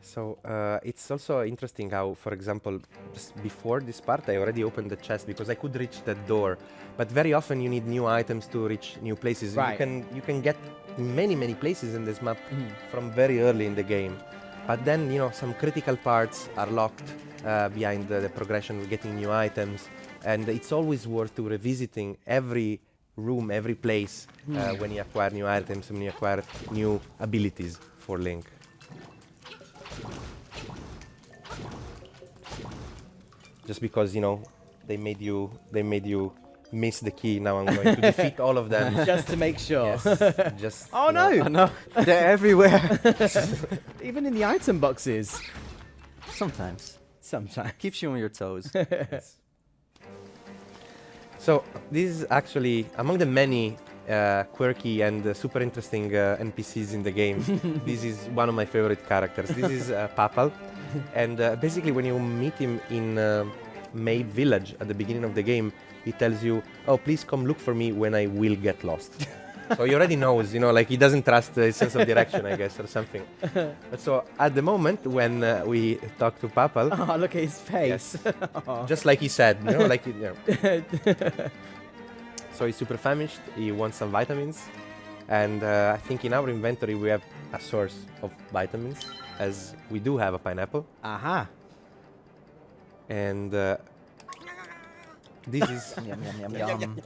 So it's also interesting how, for example, just before this part, I already opened the chest because I could reach that door. But very often you need new items to reach new places. Right. You can get many places in this map from very early in the game. But then, you know, some critical parts are locked behind the progression of getting new items. And it's always worth to revisiting every room, every place when you acquire new items, when you acquire new abilities for Link. Just because, you know, they made you miss the key. Now I'm going to defeat all of them. Just to make sure. Yes, just. Oh you know, no! No, they're everywhere. Even in the item boxes. Sometimes. Sometimes. Keeps you on your toes. So this is actually among the many quirky and super interesting NPCs in the game. This is one of my favorite characters. This is Papal, and basically when you meet him in May Village at the beginning of the game, he tells you, "Oh, please come look for me when I will get lost." So he already knows, you know, like he doesn't trust his sense of direction, I guess, or something. But so at the moment when we talk to Papal, Oh, look at his face. Aw. just like he said, you know, like, you know. So he's super famished, he wants some vitamins, and I think in our inventory we have a source of vitamins, as we do have a pineapple, Aha. and this is Yum, yum, yum, yum.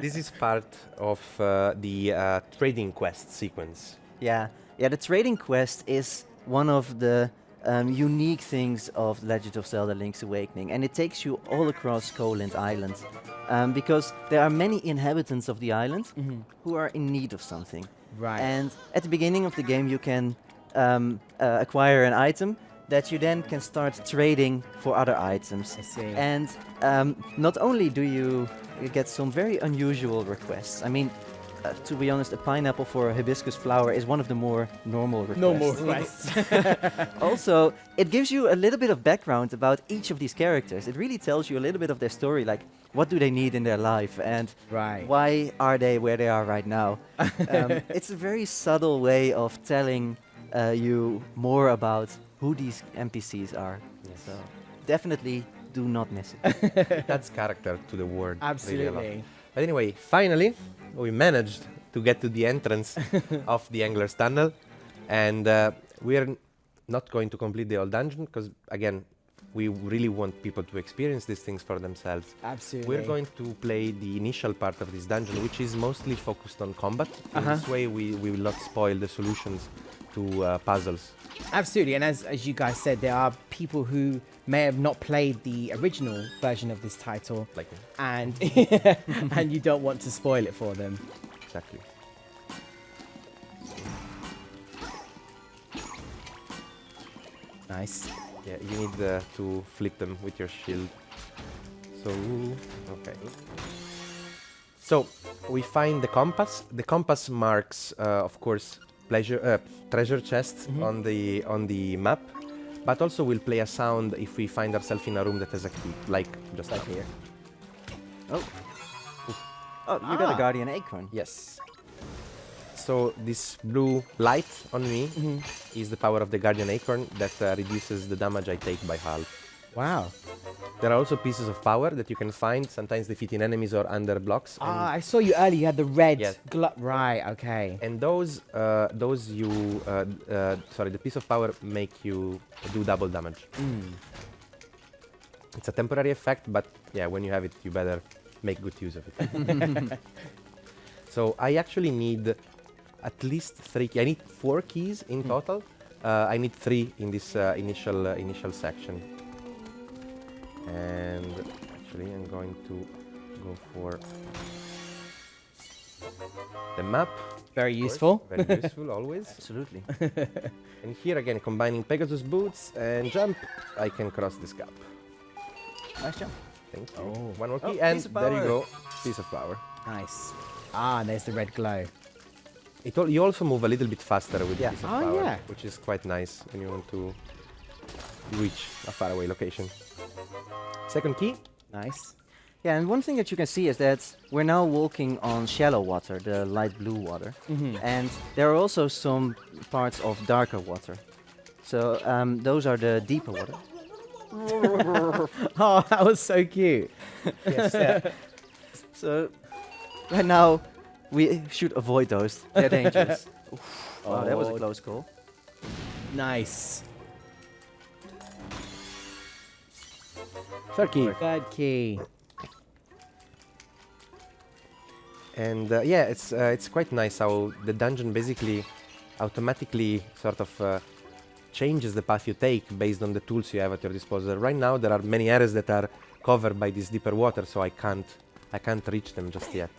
this is part of the trading quest sequence. Yeah, the trading quest is one of the unique things of Legend of Zelda Link's Awakening, and it takes you all across Koholint Island, because there are many inhabitants of the island who are in need of something. Right. And at the beginning of the game you can acquire an item that you then can start trading for other items. I see. And not only do you get some very unusual requests, I mean, to be honest, a pineapple for a hibiscus flower is one of the more normal requests. Normal requests. Also, it gives you a little bit of background about each of these characters. It really tells you a little bit of their story, like what do they need in their life and Right. why are they where they are right now. It's a very subtle way of telling you more about who these NPCs are. Yes. So definitely do not miss it. It adds character to the world. really a lot. Absolutely. But anyway, finally, we managed to get to the entrance of the Angler's Tunnel, and we are not going to complete the whole dungeon because, again, we really want people to experience these things for themselves. Absolutely. We're going to play the initial part of this dungeon, which is mostly focused on combat. In this way, we will not spoil the solutions to puzzles. Absolutely, and as you guys said, there are people who may have not played the original version of this title, Like me. and and you don't want to spoil it for them. Exactly. Nice. Yeah, you need to flip them with your shield. So, okay. So, we find the compass. The compass marks, of course, treasure chests on the map, but also will play a sound if we find ourselves in a room that has a key, like just Like up here. Oh, Oh, you got a Ah. Guardian Acorn. Yes. So this blue light on me is the power of the Guardian Acorn that reduces the damage I take by half. Wow. There are also pieces of power that you can find, sometimes defeating enemies or under blocks. Ah, I saw you earlier. You had the red. Yes. Right. Okay. And those the piece of power make you do double damage. It's a temporary effect, but yeah, when you have it, you better make good use of it. So I actually need at least 3 keys. I need 4 keys in total. I need 3 in this initial section. And actually, I'm going to go for the map. Very Of course, useful. Very useful, always. Absolutely. And here again, combining Pegasus boots and jump, I can cross this gap. Nice jump. Thank you. Oh. One more Oh, key, and piece of there you power. go. Piece of power. Nice. Ah, and there's the red glow. You also move a little bit faster with Yeah. piece of Oh, power, yeah. which is quite nice when you want to reach a faraway location. Second key. Nice. Yeah, and one thing that you can see is that we're now walking on shallow water, the light blue water, and there are also some parts of darker water. So those are the deeper water. Oh, that was so cute. Yes. So right now we should avoid those. They're dangerous. Wow, that was a Oh. close call. Nice. Third key. Third key. And yeah, it's quite nice how the dungeon basically automatically sort of changes the path you take based on the tools you have at your disposal. Right now, there are many areas that are covered by this deeper water, so I can't reach them just yet.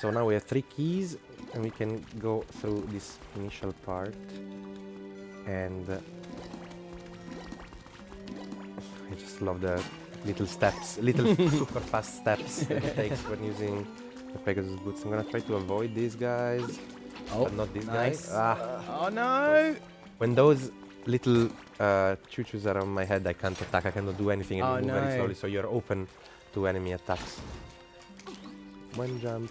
So now we have 3 keys, and we can go through this initial part. And I just love the little steps, little super fast steps that it takes when using the Pegasus boots. I'm gonna try to avoid these guys, but not these nice. guys. Ah, Oh no! when those little choo-choos are on my head, I can't attack, I cannot do anything, and Oh, you move very no. slowly, so you're open to enemy attacks. One jump.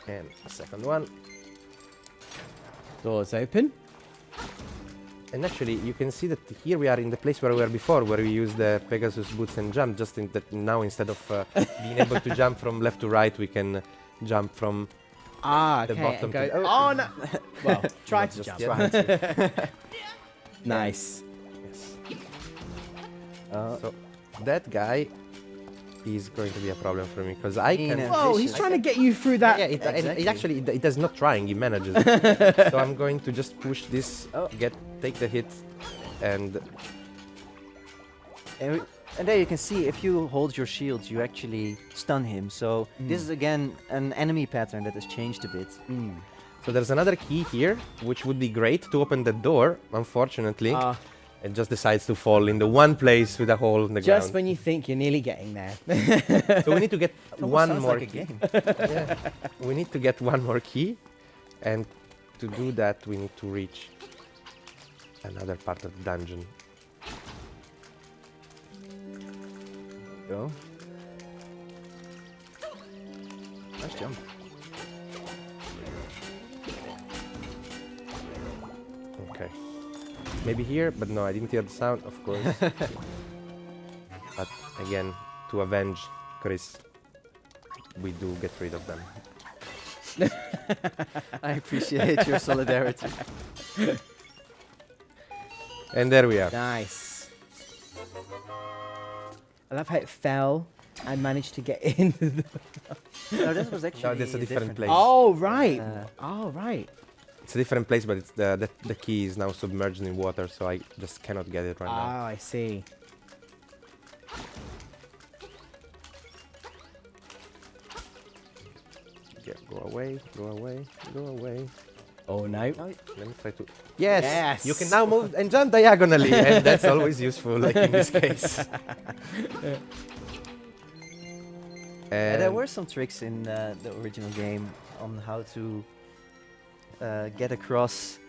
And a second one. Doors open. And actually, you can see that here we are in the place where we were before, where we used the Pegasus boots and jump. Just in that now, instead of being able to jump from left to right, we can jump from Ah, the okay. bottom and to- go, oh no! Well, try not to just jump. yet. Nice. Yes. Uh, So that guy is going to be a problem for me because I can. Nina. Whoa, he's Vicious. trying to get you through that. Yeah, it Exactly. actually it is not trying. He manages. So I'm going to just push this, Oh. take the hit, and and there you can see if you hold your shield, you actually stun him. So this is again an enemy pattern that has changed a bit. so there's another key here, which would be great to open the door. Unfortunately, Ah, it just decides to fall in the one place with a hole in the just ground. when you think you're nearly getting there. So we need to get Almost one sounds more like a key. game. Yeah. We need to get one more key, and to do that, we need to reach another part of the dungeon. Go. Nice jump. Okay. Maybe here, but no, I didn't hear the sound, of course. But again, to avenge Chris, we do get rid of them. I appreciate your solidarity. And there we are. Nice. I love how it fell and managed to get in. No, this was actually No, that's a different place. Oh, right. Uh, Oh, right. It's a different place, but it's the key is now submerged in water, so I just cannot get it right now. Ah, I see. Yeah, go away, go away, go away. Oh, no. Let me try to. Yes! Yes. You can now move and jump diagonally, and that's always useful, like in this case. there And were some tricks in the original game on how to get across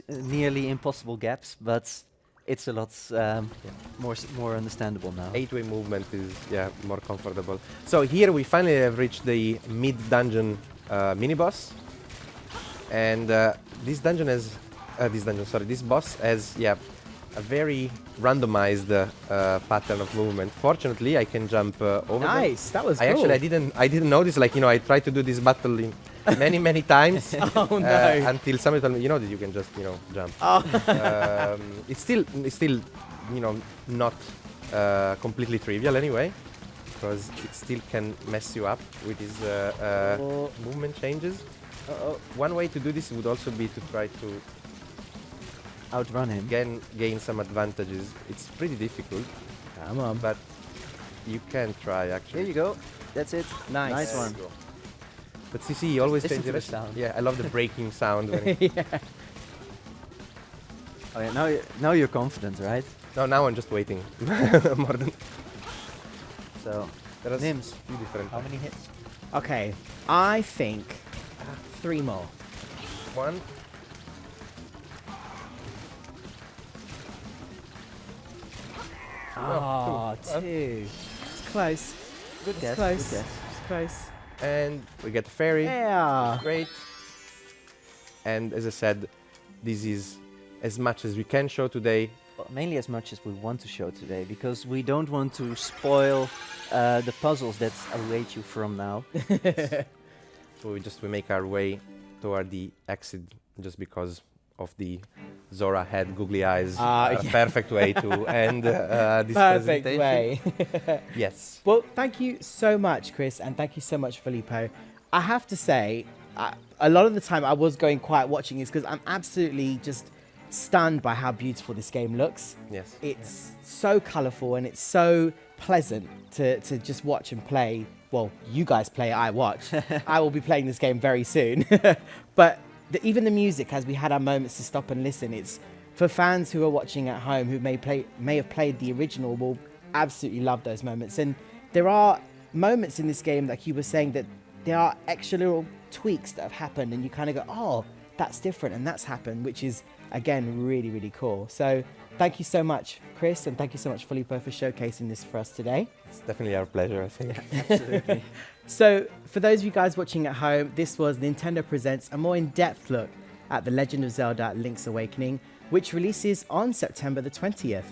nearly impossible gaps, but it's a lot more understandable now. 8-way movement is more comfortable. So here we finally have reached the mid-dungeon mini-boss. And this boss has a very randomized pattern of movement. Fortunately, I can jump over them. Nice, that was cool. I didn't notice. Like, I tried to do this battle in many times. Oh no! Until somebody told me, that you can just jump. Oh. It's still not completely trivial anyway, because it still can mess you up with these movement changes. One way to do this would also be to try to Outrun him. gain some advantages. It's pretty difficult, Come on. but you can try Here actually. you go. That's it. Nice. Nice one. But CC always Listen changes to the sound. Yeah, I love the breaking sound. When it Yeah. Oh yeah, now you're confident, right? no, now I'm just waiting. More than So, there are Nims, few different. how many hits? Okay, I think 3 more. One. Oh, two. 2. It's close. Good It's guess. close. Good guess. It's close. And we get the fairy. Yeah. Great. And as I said, this is as much as we can show today. Well, mainly as much as we want to show today, because we don't want to spoil the puzzles that await you from now. So we make our way toward the exit just because of the Zora head googly eyes. Yeah. Perfect way to end this Perfect presentation. way. Yes. Well, thank you so much, Chris, and thank you so much, Filippo. I have to say, a lot of the time I was going quiet watching this because I'm absolutely just stunned by how beautiful this game looks. Yes. It's so colourful and it's so pleasant to just watch and play. Well, you guys play, I watch. I will be playing this game very soon. But even the music, as we had our moments to stop and listen, it's for fans who are watching at home who may have played the original will absolutely love those moments. And there are moments in this game, like you were saying, that there are extra little tweaks that have happened and you kind of go, oh, that's different and that's happened, which is, again, really, really cool. So thank you so much, Chris, and thank you so much, Filippo, for showcasing this for us today. It's definitely our pleasure, I think. Absolutely. So for those of you guys watching at home, this was Nintendo Presents, a more in-depth look at The Legend of Zelda Link's Awakening, which releases on September the 20th.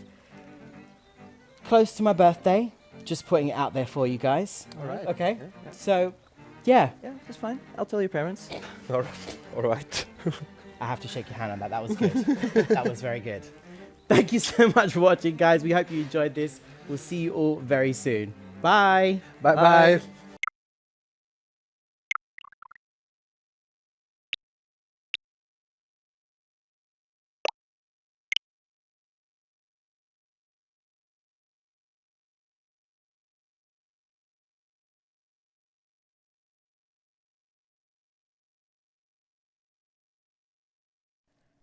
Close to my birthday, just putting it out there for you guys. All right. Okay, Yeah. so yeah, Yeah, that's fine. I'll tell your parents. All right. I have to shake your hand on that. That was good. That was very good. Thank you so much for watching, guys. We hope you enjoyed this. We'll see you all very soon. Bye. Bye-bye.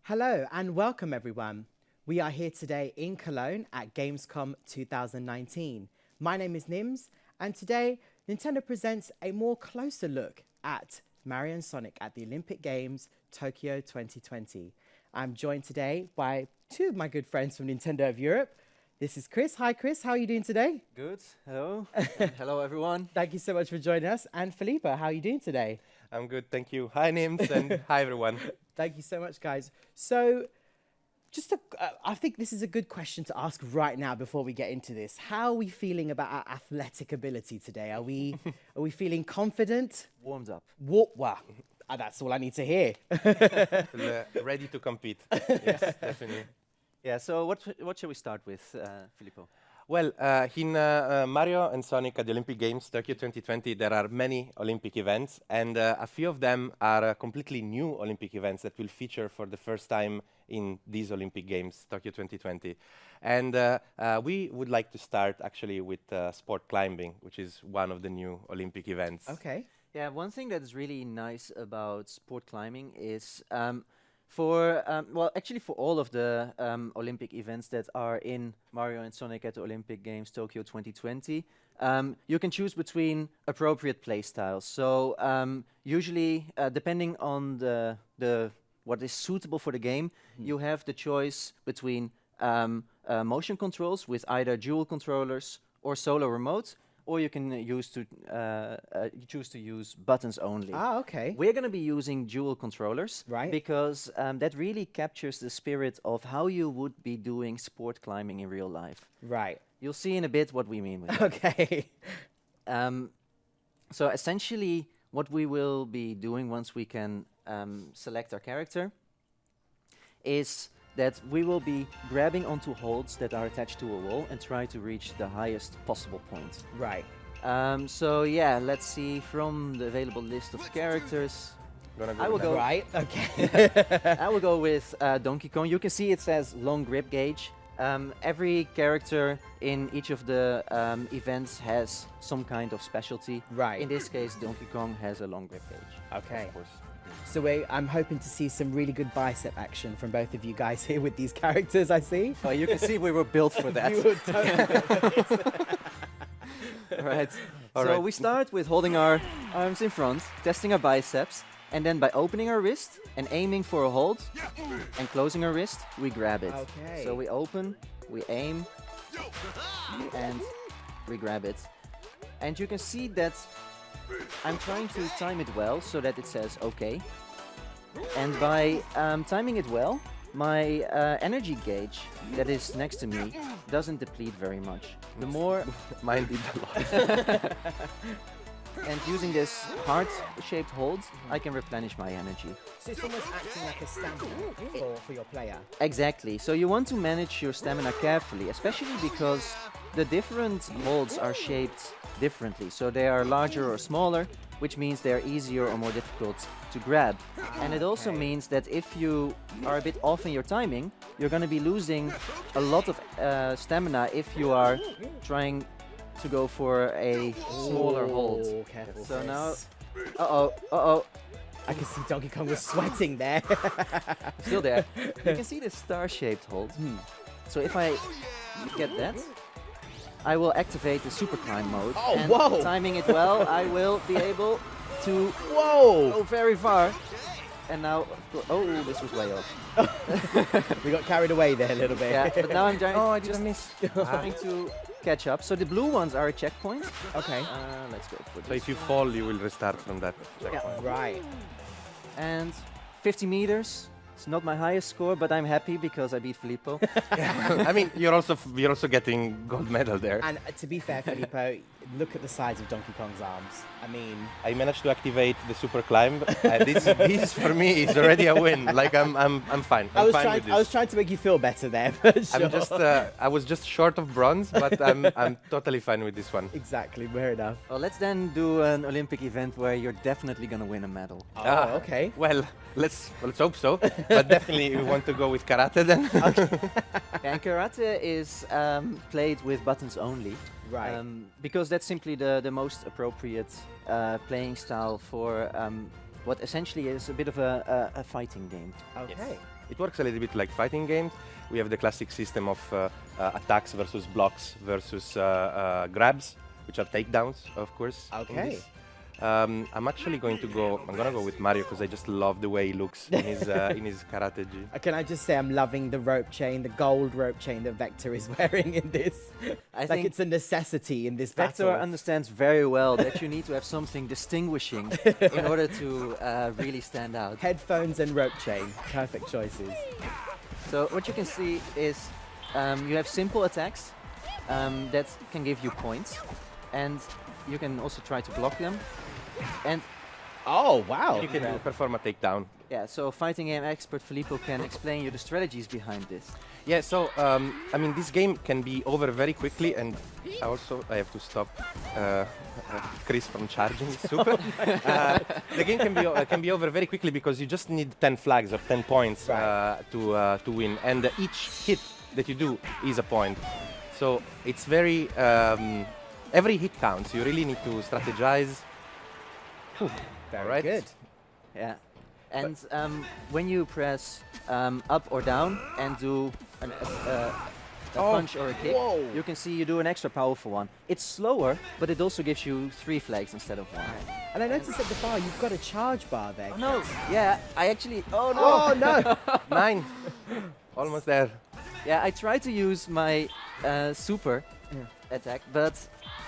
Hello and welcome everyone. We are here today in Cologne at Gamescom 2019. My name is Nims and today Nintendo presents a more closer look at Mario and Sonic at the Olympic Games Tokyo 2020. I'm joined today by two of my good friends from Nintendo of Europe. This is Chris. Hi Chris, how are you doing today? Good. Hello. Hello, everyone. Thank you so much for joining us. And Filippo, how are you doing today? I'm good, thank you. Hi, Nims, and hi, everyone. Thank you so much, guys. So, I think this is a good question to ask right now before we get into this. How are we feeling about our athletic ability today? Are we feeling confident? Warmed up. Wow, that's all I need to hear. Ready to compete. Yes, definitely. Yeah. So what shall we start with, Filippo? Well, in Mario and Sonic at the Olympic Games Tokyo 2020, there are many Olympic events, and a few of them are completely new Olympic events that will feature for the first time in these Olympic Games Tokyo 2020. And we would like to start actually with sport climbing, which is one of the new Olympic events. Okay. Yeah. One thing that is really nice about sport climbing is for all of the Olympic events that are in Mario and Sonic at the Olympic Games Tokyo 2020, you can choose between appropriate play styles. So usually, depending on the what is suitable for the game, you have the choice between motion controls with either dual controllers or solo remote, or you can choose to use buttons only. Ah, okay. We're going to be using dual controllers, Right. because that really captures the spirit of how you would be doing sport climbing in real life. Right. You'll see in a bit what we mean with that. Okay. So essentially, what we will be doing once we can select our character is that we will be grabbing onto holds that are attached to a wall and try to reach the highest possible point. Right. So yeah, let's see from the available list of characters. Gonna I will with that. go. Right. Okay. I will go with Donkey Kong. You can see it says long grip gauge. Every character in each of the events has some kind of specialty. Right. In this case, Donkey Kong has a long grip gauge. Okay. Of course. So I'm hoping to see some really good bicep action from both of you guys here with these characters, I see. Well, you can see we were built for that. You were totally Right. All So right. we start with holding our arms in front, testing our biceps, and then by opening our wrist and aiming for a hold and closing our wrist, we grab it. Okay. So we open, we aim, and we grab it. And you can see that I'm trying to time it well so that it says okay. And by timing it well, my energy gauge that is next to me doesn't deplete very much. The more Mine did a lot. and using this heart-shaped hold, I can replenish my energy. So it's almost acting like a stamina for your player. Exactly. So you want to manage your stamina carefully, especially because the different holds are shaped differently. So they are larger or smaller, which means they're easier or more difficult to grab. And it also Okay. means that if you are a bit off in your timing, you're going to be losing a lot of stamina if you are trying to go for a smaller hold. Ooh, careful. So Chris. now, uh-oh, I can see Donkey Kong was sweating there. still there. You can see the star-shaped hold. So if I get that, I will activate the super climb mode. Oh, and whoa. timing it well, I will be able to Whoa! go very far. And now, oh, this was way off. We got carried away there a little bit. Yeah, but now I'm trying, Oh, I didn't miss. trying to catch up. So the blue ones are a checkpoint. Okay. Let's go for So this. if you fall, you will restart from that checkpoint. Right. And 50 meters. It's not my highest score, but I'm happy because I beat Filippo. I mean, you're also getting gold medal there. And to be fair, Filippo, look at the size of Donkey Kong's arms. I mean, I managed to activate the super climb. This for me is already a win. Like I'm fine. I'm fine with this. I was trying to make you feel better there. But sure. I'm just I was just short of bronze, but I'm totally fine with this one. Exactly, fair enough. Well, let's then do an Olympic event where you're definitely gonna win a medal. Oh, okay. Well, let's hope so. But definitely we want to go with karate then. And karate is played with buttons only. Right. Because that's simply the most appropriate playing style for what essentially is a bit of a fighting game. Okay. It works a little bit like fighting games. We have the classic system of attacks versus blocks versus grabs, which are takedowns, of course. in Okay. this. I'm actually going to go. I'm gonna go with Mario because I just love the way he looks in his karate gi. Can I just say I'm loving the rope chain, the gold rope chain that Vector is wearing in this. I Like think it's a necessity in this Vector battle. understands very well that you need to have something distinguishing in order to really stand out. Headphones and rope chain, perfect choices. So what you can see is you have simple attacks that can give you points, and you can also try to block them. And Oh, wow. You can perform a takedown. yeah, so fighting game expert Filippo can explain you the strategies behind this. Yeah, so I mean, this game can be over very quickly, and I have to stop Chris from charging. Super. The game can be over very quickly because you just need 10 flags or 10 points Right. to win, and each hit that you do is a point. So it's very every hit counts. You really need to strategize. Very Alright. good. Yeah, and when you press up or down and do a punch or a kick, whoa. you can see you do an extra powerful one. It's slower, but it also gives you 3 flags instead of 1. And I noticed at the bar you've got a charge bar there. Oh no! Yeah, I actually. Oh no! Oh no! 9. Almost there. Yeah, I tried to use my super attack, but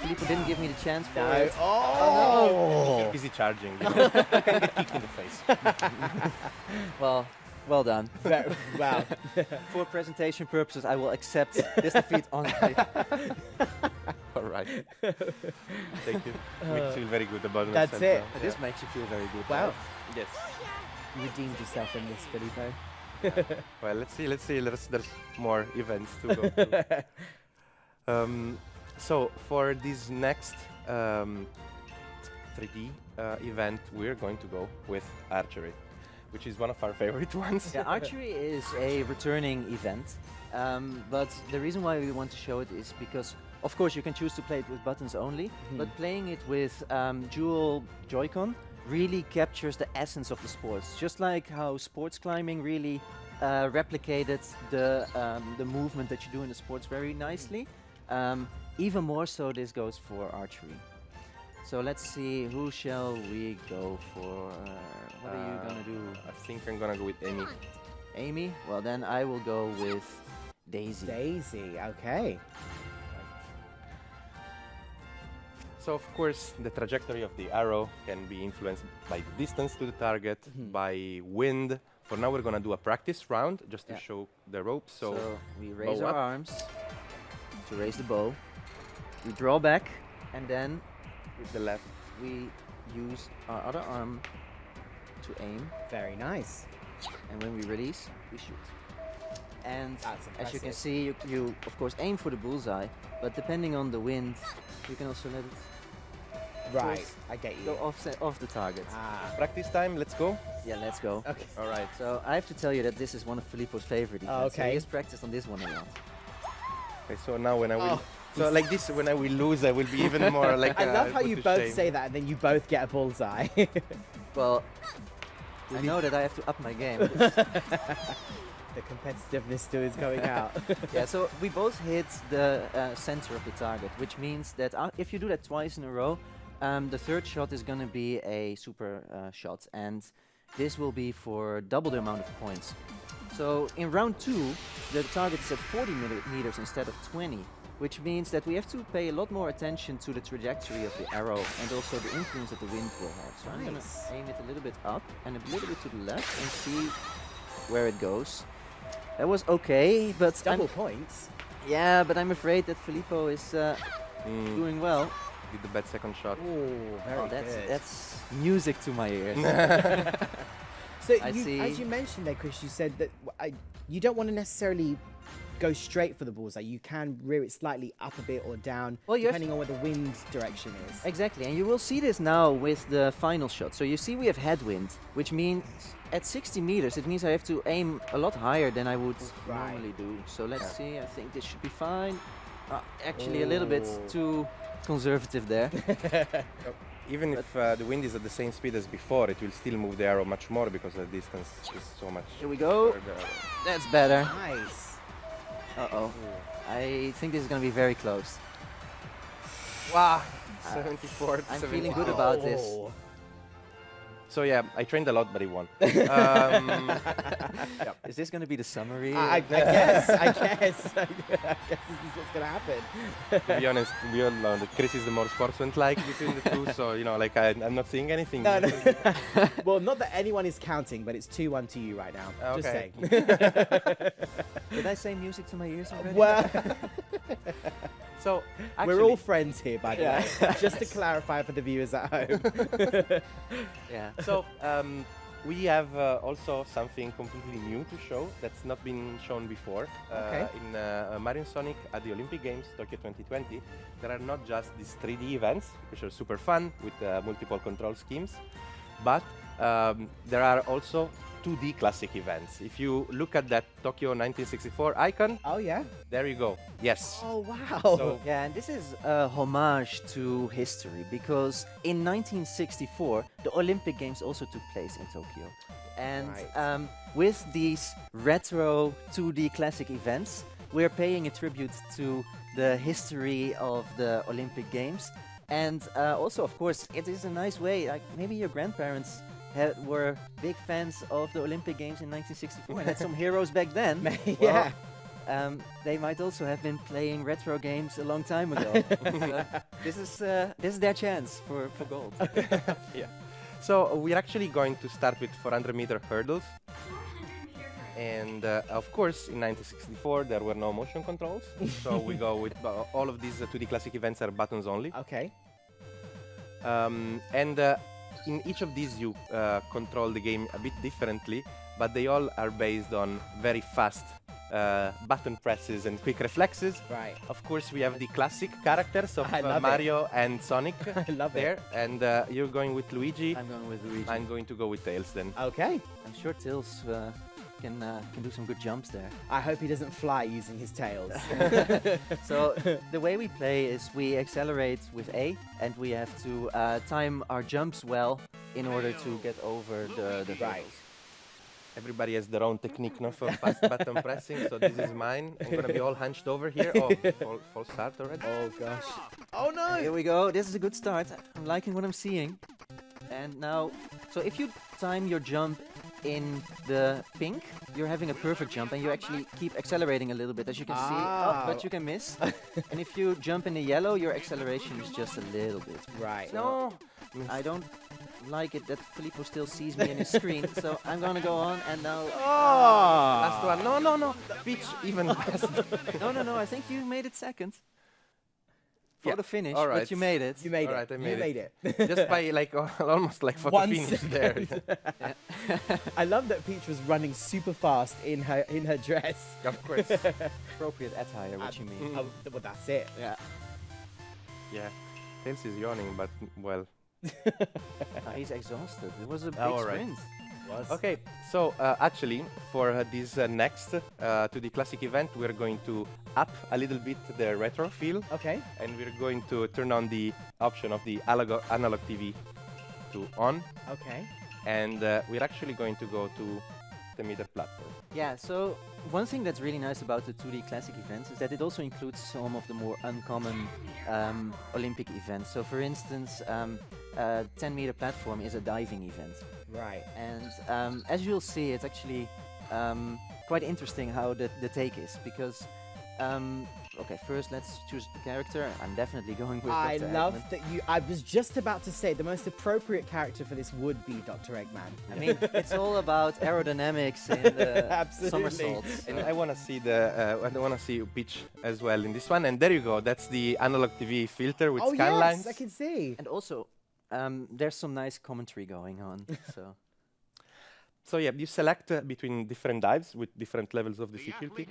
Filippo didn't give me the chance for it. Oh! Easy charging. You know? You can get kicked in the face. Well done. Wow. For presentation purposes, I will accept this defeat honestly. All right. Thank you. Makes me feel very good about That's myself it. now. This makes you feel very good. Wow. Yes. You redeemed yourself in this, Filippo. Well, let's see. There's more events to go through. So for this next 3D event, we're going to go with archery, which is one of our favorite ones. Yeah, archery is a returning event, but the reason why we want to show it is because, of course, you can choose to play it with buttons only, but playing it with dual Joy-Con really captures the essence of the sports. Just like how sports climbing really replicated the movement that you do in the sports very nicely, even more so this goes for archery. So let's see, who shall we go for? What are you gonna do? I think I'm gonna go with Amy. Amy? Well, then I will go with Daisy. Daisy, okay. So of course, the trajectory of the arrow can be influenced by the distance to the target, by wind. For now, we're gonna do a practice round just to Yeah. show the ropes. So we raise bow our up. arms to raise the bow. We draw back, and then with the left. we use our other arm to aim, Very nice. and when we release, we shoot. And That's as you can impressive. see, you of course aim for the bullseye, but depending on the wind, you can also let it Right, course, I get you. go off the target. Ah, Practice time. Let's go. Yeah, let's go. okay. All right. So I have to tell you that this is one of Filippo's favorite events. So okay. he has practiced on this one a lot. Okay, so now when I will, Oh. so like this, when I will lose, I will be even more like. I love how put you to both shame. say that and then you both get a bullseye. Well, I know that I have to up my game. The competitiveness still is going out. Yeah, so we both hit the center of the target, which means that if you do that twice in a row, the third shot is going to be a super shot, and this will be for double the amount of points. So in round 2, the target is at 40 meters instead of 20, which means that we have to pay a lot more attention to the trajectory of the arrow and also the influence that the wind will have. So I'm going Nice. to aim it a little bit up and a little bit to the left and see where it goes. That was okay, but Double points. yeah, but I'm afraid that Filippo is doing well. Did the bad second shot. Oh, very Oh, good. that's music to my ears. So I see. as you mentioned there, Chris, you said that you don't want to necessarily go straight for the bullseye. You can rear it slightly up a bit or down, Well, you have depending on where the wind direction is. Exactly, and you will see this now with the final shot. So you see we have headwind, which means at 60 meters, it means I have to aim a lot higher than I would Right. normally do. So let's see, I think this should be fine. Actually, a little bit Oh. too conservative there. Even if the wind is at the same speed as before, it will still move the arrow much more because the distance is so much. Here we go. further. That's better. Nice. Uh-oh. I think this is going to be very close. Wow, 74. I'm feeling good 75. about this. Oh. So yeah, I trained a lot, but he won. Is this going to be the summary? I guess. I guess this is what's gonna happen. To be honest, we all know that Chris is the more sportsman-like between the two. So you know, like I'm not seeing anything. No, no. Well, not that anyone is counting, but it's 2-1 to you right now. Just Okay. saying. Did I say music to my ears already? Well, So we're all friends here, by the Yeah. way. Just to clarify for the viewers at home. Yeah. So we have also something completely new to show that's not been shown before. Okay. In Mario and Sonic at the Olympic Games Tokyo 2020, there are not just these 3D events, which are super fun with multiple control schemes, but there are also 2D classic events. If you look at that Tokyo 1964 icon, Oh, yeah? there you go. Yes. Oh, wow. So Yeah, and this is a homage to history because in 1964 the Olympic Games also took place in Tokyo, and Right. with these retro 2D classic events, we're paying a tribute to the history of the Olympic Games, and also, of course, it is a nice way. Like maybe your grandparents were big fans of the Olympic Games in 1964 and had some heroes back then. Yeah. they might also have been playing retro games a long time ago. So this is their chance for gold. So we're actually going to start with 400-meter hurdles. And of course, in 1964, there were no motion controls. So we go with all of these 2D classic events are buttons only. Okay. And in each of these, you control the game a bit differently, but they all are based on very fast button presses and quick reflexes. Right. Of course, we have the classic characters of I love Mario and Sonic I love there. it. And you're going with Luigi. I'm going with Luigi. I'm going to go with Tails then. Okay. I'm sure Tails can do some good jumps there. I hope he doesn't fly using his tails. So the way we play is we accelerate with A, and we have to time our jumps well in order to get over the Right. hurdles. Everybody has their own technique no, for fast button pressing, so this is mine. I'm gonna be all hunched over here. Oh, false start already. Oh gosh. Oh no! Here we go. This is a good start. I'm liking what I'm seeing. And now, so if you time your jump in the pink, you're having a perfect jump, and you actually keep accelerating a little bit, as you can see. Ah. Oh, but you can miss. And if you jump in the yellow, your acceleration is just a little bit. Right. No! I don't like it that Filippo still sees me in his screen, so I'm gonna go on and now. Oh! Last one. No, no, no. Peach even faster. No, I think you made it second. For Yeah, the finish, all but right. you made it. You made All it. right, I You made made it. it. Just by like almost like photo One finish there. I love that Peach was running super fast in her dress. Of course. Appropriate attire, what you mean. Oh, well, that's it. Yeah. Yeah. Tails is yawning, but well. He's exhausted. It was a big all right. sprint. Okay, so actually, for this next to the classic event, we're going to up a little bit the retro feel, Okay. and we're going to turn on the option of the analog TV to on, Okay. and we're actually going to go to the meter platform. Yeah, so one thing that's really nice about the 2D classic events is that it also includes some of the more uncommon Olympic events. So for instance, 10-meter platform is a diving event. Right. And as you'll see, it's actually quite interesting how the take is, because okay, first let's choose the character. I'm definitely going with I Dr. love Eggman. that you. I was just about to say the most appropriate character for this would be Dr. Eggman. I mean, it's all about aerodynamics and Absolutely. somersaults. And I want to see I want to see Peach as well in this one. And there you go. That's the analog TV filter with Oh skylines. yes, I can see. And also, there's some nice commentary going on. So So yeah, you select between different dives with different levels of difficulty.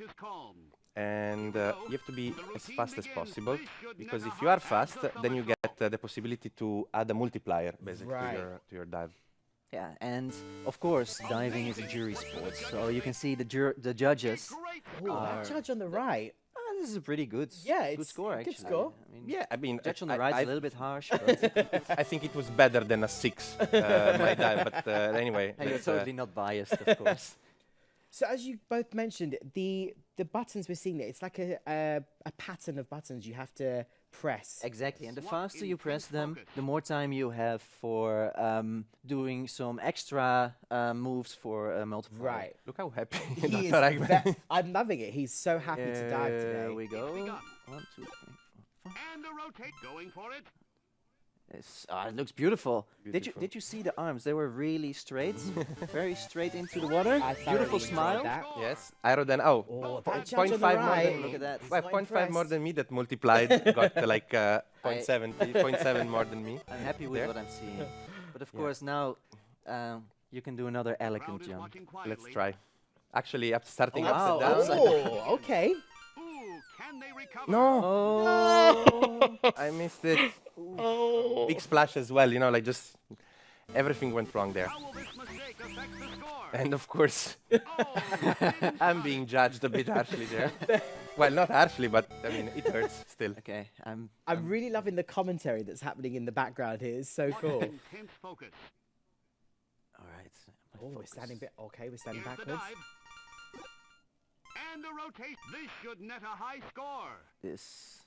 And you have to be as fast as possible, because if you are fast, then you get the possibility to add a multiplier basically Right. to your dive. yeah, and of course, diving is a jury sport. So you can see the judges. Ooh, that judge on the right. This is a pretty good, Yeah, good it's score a actually. good score. I mean, Yeah, I mean, judge on the I- right is I, a little bit harsh, but I think it was better than a 6 my dive. But anyway, you're let's, totally not biased, of course. So as you both mentioned, the buttons we're seeing there, it's like a pattern of buttons you have to press. Exactly, and the faster you press them, the more time you have for doing some extra moves for multiplier. Right. look how happy He is Dr. Eggman. I'm loving it. He's so happy to dive today. There we go. 1, 2, 3, 4, 5. And a rotate going for it. It looks beautiful. Beautiful. Did you see the arms? They were really straight, very straight into the water. I Beautiful thoroughly smile. enjoyed that. Yes, aerodyn. Oh, Oh, po- that judge on the 0.5 more right. than Look at that. Well, not 0.5 more impressed. than me. That multiplied got like 0.7 more than me. I'm happy with There. what I'm seeing. But of course now you can do another elegant Crowd is jump. watching quietly. Let's try. Actually, starting Oh, wow, upside down. upside Oh, okay. Ooh, can they recover? No, Oh, I missed it. Big splash as well. You know, like just everything went wrong there. How will this mistake affect the score? And of course, Oh, I'm being judged a bit harshly there. Well, not harshly, but I mean, it hurts still. okay. I'm I'm really loving the commentary that's happening in the background here. It's so cool. intense focus. all right. my Oh, we're focus. standing bit. Okay, we're standing Here's the backwards. dive. And a rotate. This should net a high score. This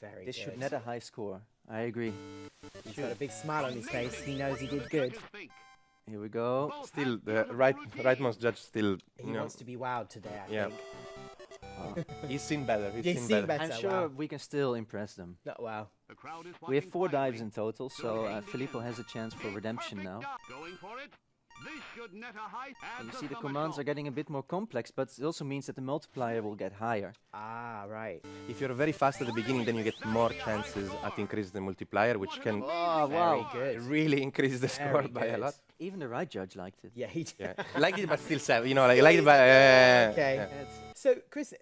Very this good. should net a high score. I agree. He's got a big smile on his face. He knows he did good. Think. Here we go. Both Still, have the beautiful rightmost routines. judge still, He you know. wants to be wowed today, I Yeah. think. He's seen better. He's seen better. I'm Wow. sure we can still impress them. Oh, wow. The crowd is We have watching 4 dives quietly. in total, so Filippo has a chance for A redemption perfect now. dive. Going for it. This should net a high. And you Adds see a the commands are somersault. getting a bit more complex, but it also means that the multiplier will get higher. Ah, right. If you're very fast at the beginning, then you get more chances at increase the multiplier, which can Oh, Very wow. good. really increase the score Very by a good. lot. Even the right judge liked it. Yeah, he did. Yeah, like it, but still 7. You know, like it, but Okay. yeah. It's- So, Chris,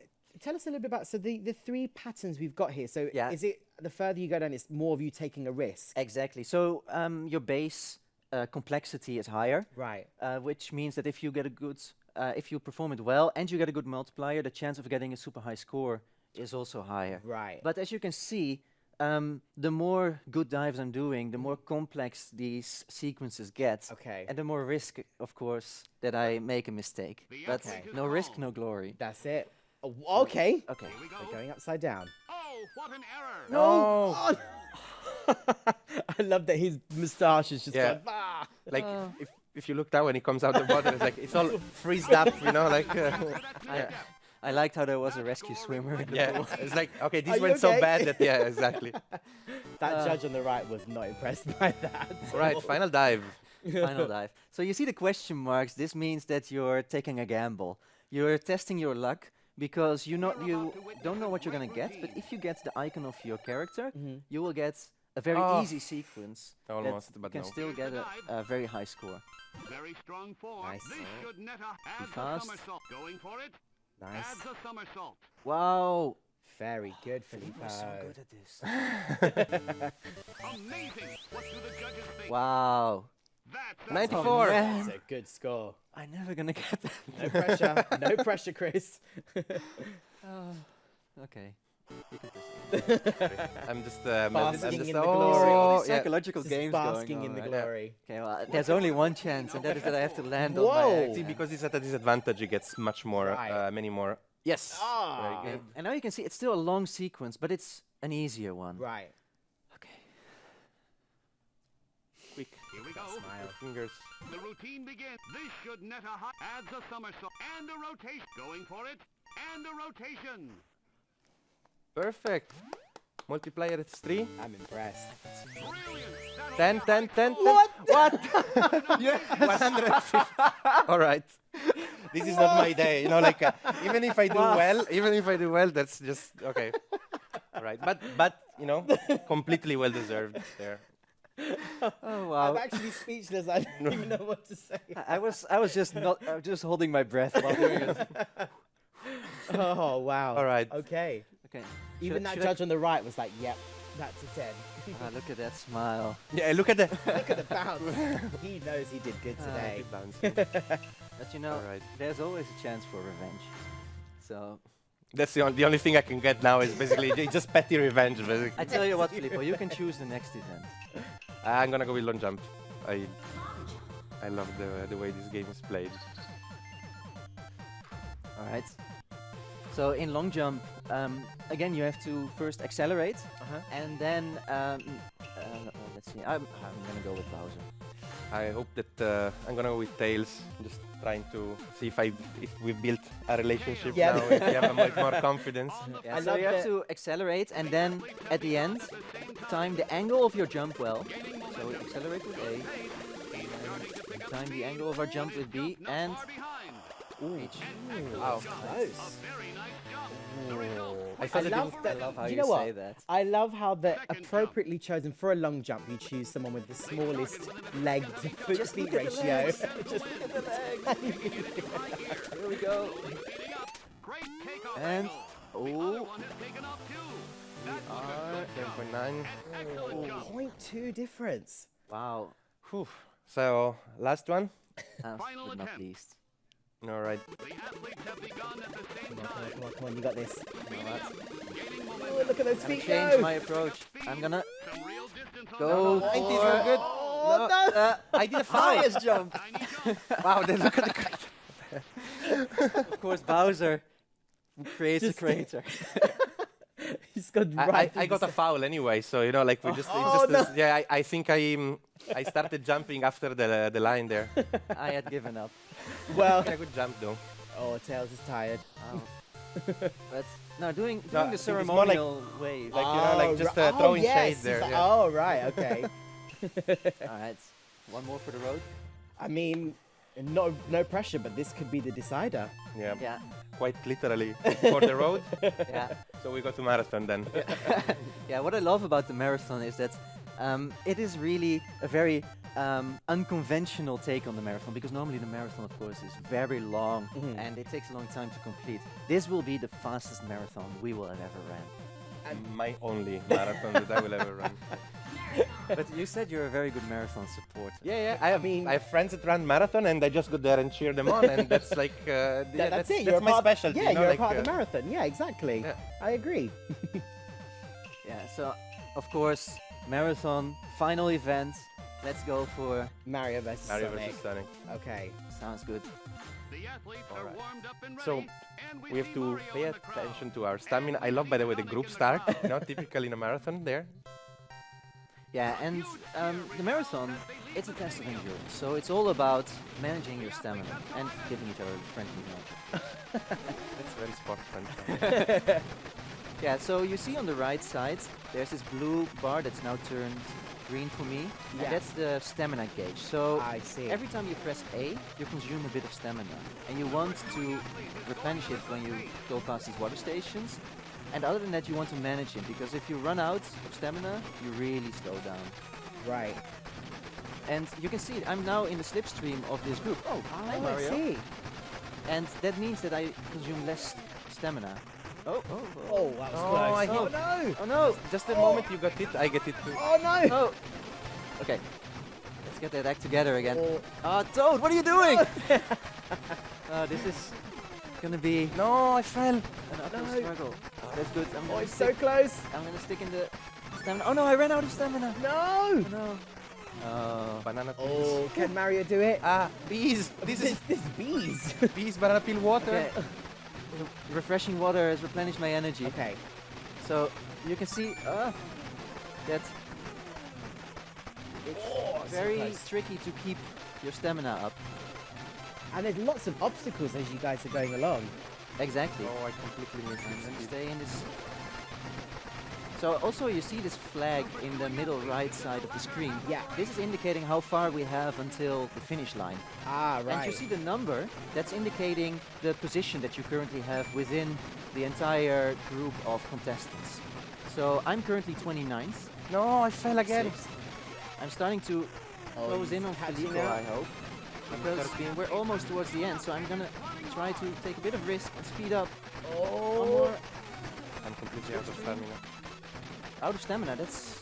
tell us a little bit about the 3 patterns we've got here. So, Yeah. is it the further you go down, it's more of you taking a risk? Exactly. So your base complexity is higher, Right. which means that if you get a good, if you perform it well and you get a good multiplier, the chance of getting a super high score is also higher. Right. But as you can see, the more good dives I'm doing, the more complex these sequences get. Okay. And the more risk, of course, that I make a mistake. The But athlete is no risk, called. no glory. That's it. Oh, okay. Okay. Here we go. We're going upside down. Oh, what an error. No. Oh. I love that his moustache is just Yeah. gone. Ah. Like if you look down when he comes out the bottom, it's like it's all freezed up, you know, like I liked how there was a rescue swimmer in the yeah. pool. It's like okay, Are this you went so okay? bad that yeah, exactly. That judge on the right was not impressed by that. Right, final dive. Final dive. So you see the question marks. This means that you're taking a gamble. You're testing your luck because you don't know what you're gonna get. But if you get the icon of your character, you will get a very Oh. easy sequence. that Almost, you but can no. still get a very high score. Very strong form. Nice. This should net a adds a fast. somersault. Going for it. Nice. Adds a somersault. Wow. Very good, Filippo. So good at this. Amazing. What do the judges think? Wow. That's a 94. That's a good score. I'm never gonna get that. No pressure. No pressure, Chris. Okay. You can proceed. I'm just Basking in the oh, glory. All these yeah. psychological Just games basking going in on, the right? glory. Okay, well, there's only one chance, and that is that I have to land on my Whoa. axe. See, because he's at a disadvantage, he gets much more, Right. many more. Yes. Ah. Very good. And now you can see it's still a long sequence, but it's an easier one. Right. Okay. Quick. Here we go. Smile. Fingers. The routine begins. This should net a high. Adds a somersault. And a rotation. Going for it. And a rotation. Perfect. Multiplier it's 3. I'm impressed. Brilliant. 10, 10, 10. What? What? 150. All right. This is not my day. You know, like even if I do well, that's just okay. All right. But you know, completely well deserved there. Oh wow! I'm actually speechless. I don't even know what to say. I was just not. I was just holding my breath while doing it. Oh, wow. All right. Okay. Okay. Even Should- that should I- judge on the right was like, yep, that's a 10. Ah, look at that smile. Yeah. Look at the. Look at the bounce. He knows he did good today. Keep bouncing. But you know, All right. there's always a chance for revenge. So That's the only thing I can get now is basically just petty revenge. Basically. I tell you what, Filippo, you can choose the next event. I'm gonna go with long jump. I love the way this game is played. All right. So in long jump, again, you have to first accelerate, and then let's see. I'm gonna go with Bowser. I hope that I'm gonna go with Tails. Just trying to see if we've built a relationship Yeah. now. If we have more confidence. Yeah, I so love you have that- to accelerate, and then at the end, time the angle of your jump well. So we accelerate with A, and then time the angle of our jump with B, and H. Wow. Close. I I thought love that that. I love how do you you know say what? that. I love how the appropriately chosen for a long jump, you choose someone with the smallest leg to foot to feet ratio. Just look at the legs. Here we go. Great takeoff. And The other oh, one has taken off too. That's are 7.9. excellent jump. 0.2 difference. wow. Whew. So last one. Last Final but not attempt. least. All right. The athletes have begun at the same Come on, time. come on, come on, you got this. You know what? Gaining Oh, momentum. look at those I'm gonna feet change go. my approach. I'm gonna Some real distance on go that. It is for so good. Oh, no. I did a foul. highest jump. Tiny jump. Wow. Then look at the. Of course, Bowser creates a Just- crater. He's gone right. I got a foul anyway, so you know, like we just, Oh, it's just this- yeah. I think I started jumping after the line there. I had given up. Well, Yeah, good jump though. oh, Tails is tired. Oh. But no, doing No, I the think it's more like- ceremonial way. Like, you know, like just right. throwing yes, shade he's there. like, Yeah. Oh, right, okay. All right, one more for the road. I mean, no pressure, but this could be the decider. Yeah, Yeah, quite literally for the road. yeah, So we go to marathon then. yeah. What I love about the marathon is that it is really a very unconventional take on the marathon, because normally the marathon, of course, is very long and it takes a long time to complete. This will be the fastest marathon we will have ever ran. My only marathon that I will ever run. But you said you're a very good marathon supporter. Yeah, I have friends that run marathon, and I just go there and cheer them on, and that's like That's it. That's my specialty. Yeah, you know, you're like, a part of the marathon. Yeah, exactly. Yeah. I agree. Yeah. So, of course, marathon final event. Let's go for. Mario versus Mario Sonic. versus Sonic. Okay. Sounds good. The athletes are Alright. warmed up and ready. So and we have see to Mario pay in the crowd. attention to our stamina. I love, by the way, the group start. You know, typical in a marathon there. Yeah, and the marathon, it's a test of endurance. So it's all about managing your stamina and giving each other a friendly nod. That's very sportsman. Yeah, so you see on the right side, there's this blue bar that's now turned green for me. Yeah. And that's the stamina gauge. So I see. every time you press A, you consume a bit of stamina. And you want to replenish it when you go past these water stations. And other than that, you want to manage it, because if you run out of stamina, you really slow down. Right. And you can see I'm now in the slipstream of this group. Oh, hi I Mario. see. And that means that I consume less stamina. Oh, Oh, that was Oh, close. I Oh hit- no! oh no! Just the moment you got it, I get it too. Oh no! Oh! Okay, let's get that act together again. Oh. Toad, what are you doing? This is gonna be No, I fell. an uphill No. struggle. That's good. I'm Oh, gonna, it's so stick, close. I'm gonna stick in the stamina. Oh no, I ran out of stamina. No! Oh no. Oh. Banana peels. Oh, can Mario do it? Ah, bees. This is this bees. bees, banana peel water. Okay. Refreshing water has replenished my energy. Okay. So you can see that it's very close. tricky to keep your stamina up. And there's lots of obstacles as you guys are going along. Exactly. Oh, I completely missed And it. stay in this. So also you see this flag in the middle right side of the screen. Yeah. This is indicating how far we have until the finish line. Ah, right. And you see the number, that's indicating the position that you currently have within the entire group of contestants. So I'm currently 29th. No, I fell again. Sixth. I'm starting to close in on catching Filippo, up. I hope. Because we're almost towards the end, so I'm gonna try to take a bit of risk and speed up. One Oh. more. I'm completely out of stamina. Out of stamina, that's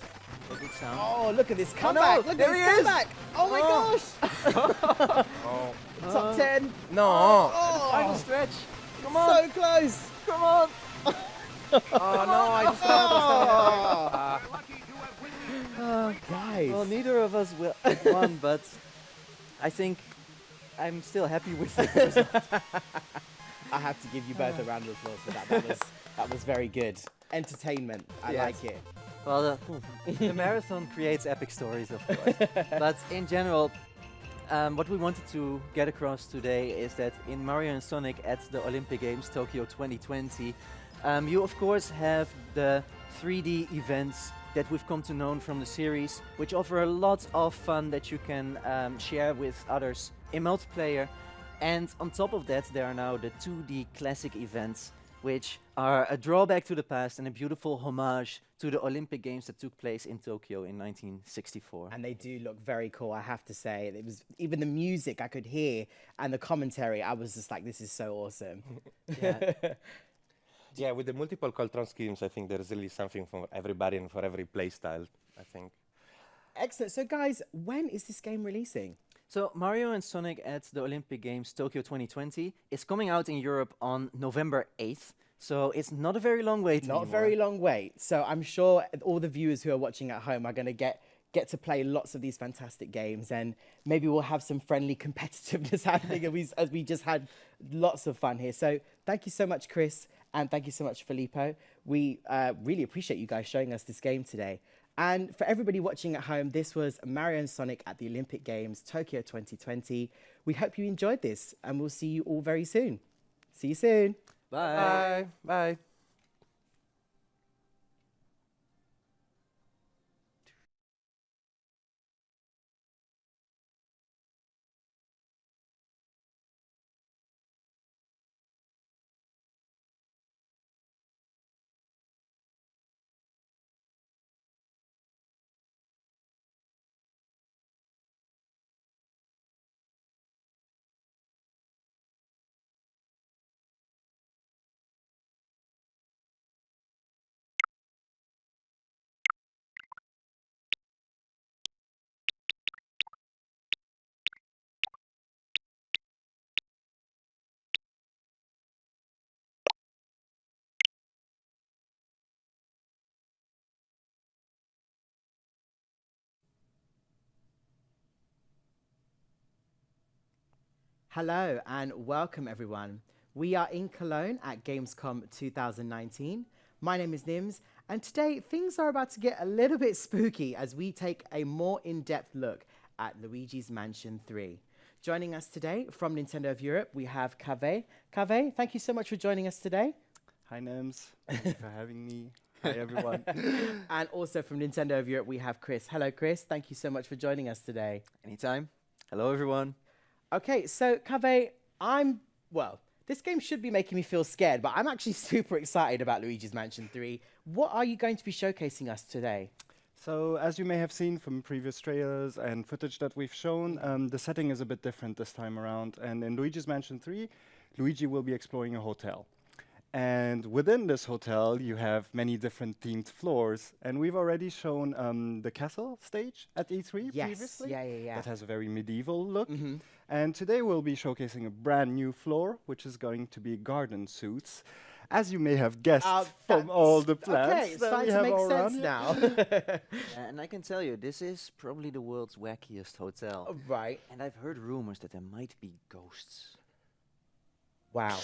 a good sound. Oh, look at this no, comeback. Look at there this he is. comeback. Oh my gosh. Oh, Top 10. no. Final Oh, stretch! Come on! so close. Come on! Oh no, I just ran out of stamina. We're lucky to have witnessed Guys. Well, neither of us won, but I think I'm still happy with the result. I have to give you both a round of applause for that. That was very good. Entertainment. I Yes. like it. Well, the marathon creates epic stories, of course. But in general, what we wanted to get across today is that in Mario and Sonic at the Olympic Games Tokyo 2020, you of course have the 3D events that we've come to know from the series, which offer a lot of fun that you can share with others in multiplayer. And on top of that, there are now the 2D classic events, which are a drawback to the past and a beautiful homage to the Olympic Games that took place in Tokyo in 1964. And they do look very cool, I have to say. It was even the music I could hear and the commentary. I was just like, this is so awesome. Yeah. Yeah, with the multiple control schemes, I think there's really something for everybody and for every play style, I think. Excellent. So, guys, when is this game releasing? So Mario and Sonic at the Olympic Games Tokyo 2020 is coming out in Europe on November 8th. So it's not a very long wait Not a anymore. very long wait. So I'm sure all the viewers who are watching at home are going to get to play lots of these fantastic games, and maybe we'll have some friendly competitiveness happening as we just had lots of fun here. So thank you so much, Chris, and thank you so much, Filippo. We really appreciate you guys showing us this game today. And for everybody watching at home, this was Mario and Sonic at the Olympic Games Tokyo 2020. We hope you enjoyed this, and we'll see you all very soon. See you soon. Bye. Bye. Hello and welcome everyone. We are in Cologne at Gamescom 2019. My name is Nims, and today things are about to get a little bit spooky as we take a more in-depth look at Luigi's Mansion 3. Joining us today from Nintendo of Europe, we have Kaveh. Kaveh, thank you so much for joining us today. Hi, Nems. Thank you for having me. Hi, everyone. And also from Nintendo of Europe, we have Chris. Hello, Chris. Thank you so much for joining us today. Anytime. Hello, everyone. Okay, so Kaveh, this game should be making me feel scared, but I'm actually super excited about Luigi's Mansion 3. What are you going to be showcasing us today? So, as you may have seen from previous trailers and footage that we've shown, the setting is a bit different this time around. And in Luigi's Mansion 3, Luigi will be exploring a hotel. And within this hotel, you have many different themed floors. And we've already shown the castle stage at E3 Yes, previously. yeah. That has a very medieval look. Mm-hmm. And today we'll be showcasing a brand new floor, which is going to be garden suits. As you may have guessed from all the plants Okay, it's that starting we to have make all sense around here. now. And I can tell you, this is probably the world's wackiest hotel. Right. And I've heard rumors that there might be ghosts. Wow.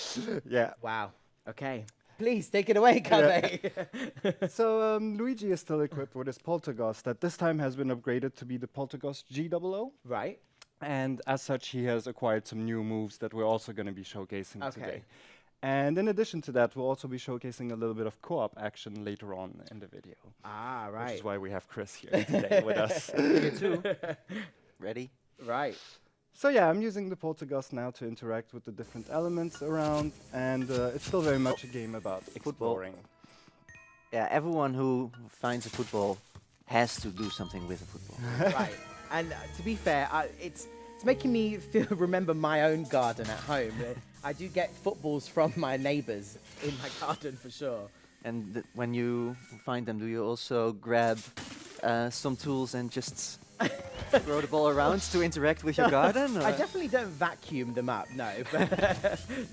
Yeah. Wow. Okay. Please take it away, Kaveh. So Luigi is still equipped with his Poltergust that this time has been upgraded to be the Poltergust G00. Right. And as such, he has acquired some new moves that we're also going to be showcasing Okay. today. And in addition to that, we'll also be showcasing a little bit of co-op action later on in the video. Ah, Which right. is why we have Chris here today with us. You too. Ready? Right. So yeah, I'm using the Poltergust now to interact with the different elements around, and it's still very much a game about exploring. Yeah, everyone who finds a football has to do something with a football. Right. And to be fair, it's making me remember my own garden at home. I do get footballs from my neighbors in my garden for sure. And when you find them, do you also grab some tools and just throw the ball around to interact with your garden? I or- definitely don't vacuum them up, no. But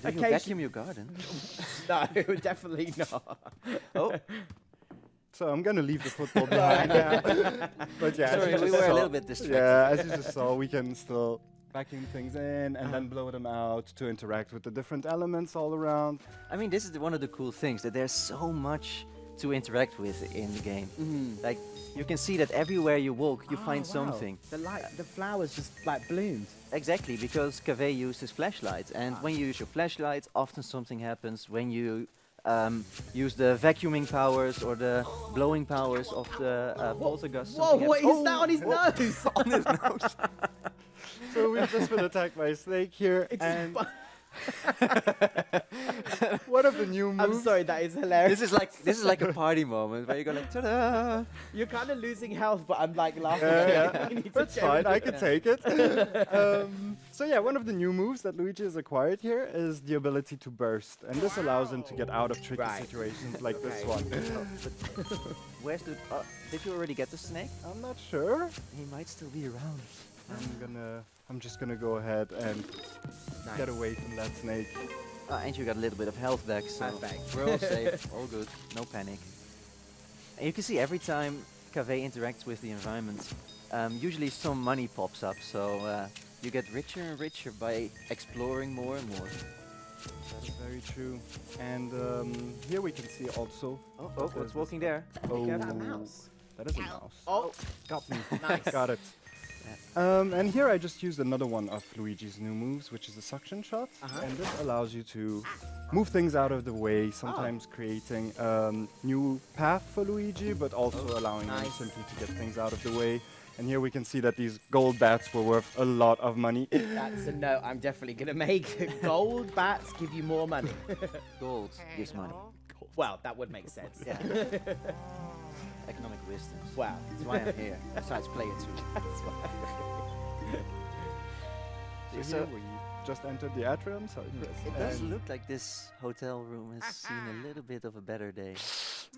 Do you vacuum your garden? No, definitely not. Oh, So I'm gonna leave the football behind now. But yeah, as sorry, you we just were a saw- little bit distracted. Yeah, as you just saw, we can still vacuum things in and then blow them out to interact with the different elements all around. I mean, this is one of the cool things, that there's so much to interact with in the game. Like, you can see that everywhere you walk, you find Oh, wow. something. The flowers just like bloomed. Exactly, because Kaveh used his flashlight, and when you use your flashlight, often something happens. When you use the vacuuming powers or the blowing powers of the poltergust, Whoa, something what happens. is that on his nose? On his nose. So we've just been attacked by a snake here, It's and bu- one of the new moves. I'm sorry, that is hilarious. This is like a party moment where you go like, ta-da! You're kind of losing health, but I'm like laughing. Yeah, We need to that's get fine. rid I of can it. take it. So yeah, one of the new moves that Luigi has acquired here is the ability to burst, and this allows him to get out of tricky Right. situations like this Okay. one. Where's the... did you already get the snake? I'm not sure. He might still be around. I'm just gonna go ahead and Nice. get away from that snake. And you got a little bit of health back, so Perfect. we're all safe, all good, no panic. And you can see every time Kaveh interacts with the environment, usually some money pops up, so you get richer and richer by exploring more and more. That is very true. And here we can see also. Oh, that there's what's walking there? Oh, Is that a mouse? that is a mouse. Oh, Got me. Nice. Got it. And here I just used another one of Luigi's new moves, which is the suction shot. And this allows you to move things out of the way, sometimes creating new path for Luigi, but also allowing him simply to get things out of the way. And here we can see that these gold bats were worth a lot of money. That's a note I'm definitely going to make. Gold bats give you more money. Gold gives money. Well, that would make sense. Yeah. Economic wisdom. Wow. That's why I'm here. Besides player 2. So here we just entered the atrium. Sorry, Chris. It does And look like this hotel room has seen a little bit of a better day.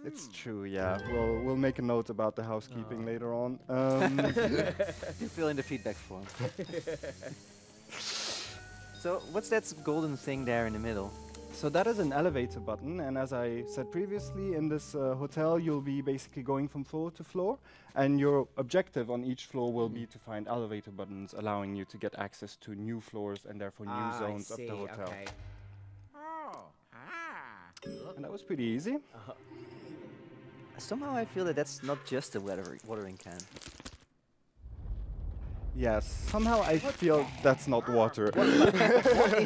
it's true, yeah. We'll make a note about the housekeeping later on. You fill in the feedback form. So what's that golden thing there in the middle? So that is an elevator button, and as I said previously, in this hotel you'll be basically going from floor to floor, and your objective on each floor will be to find elevator buttons, allowing you to get access to new floors and therefore new zones of the hotel. Okay. And that was pretty easy. Somehow I feel that that's not just a watering can. Yes, somehow I feel that's not water. What is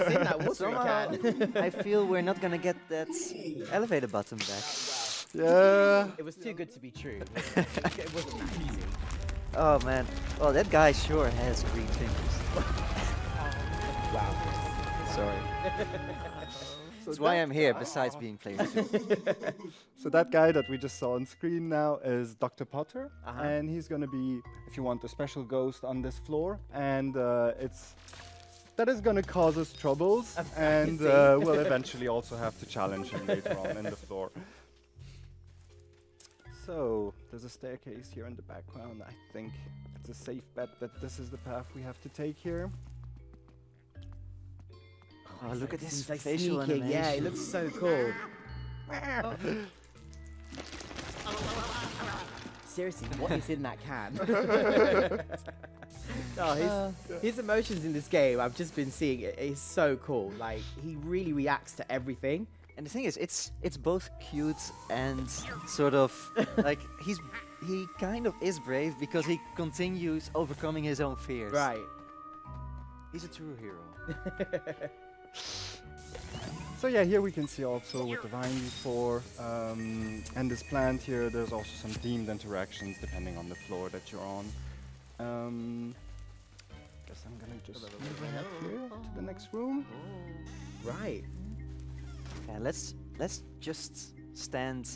in that watering Somehow can? I feel we're not gonna get that elevator button back. Yeah. It was too good to be true. It wasn't that easy. Oh man. Well, that guy sure has green fingers. Wow. Sorry. So That's why I'm here, besides being player 2. So that guy that we just saw on screen now is Dr. Potter, and he's going to be, if you want, a special ghost on this floor, and that is going to cause us troubles, and we'll eventually also have to challenge him later on in the floor. So there's a staircase here in the background. I think it's a safe bet that this is the path we have to take here. Oh, look at this He's like facial sneaking. animation. Yeah, it looks so cool. Seriously, what is in that can? Oh, his emotions in this game, I've just been seeing it. It's so cool. Like, he really reacts to everything. And the thing is, it's both cute and sort of like he kind of is brave because he continues overcoming his own fears. Right. He's a true hero. So yeah, here we can see also with the vine before and this plant here, there's also some themed interactions depending on the floor that you're on. Guess I'm gonna just move ahead here to the next room. Right. Yeah, let's just stand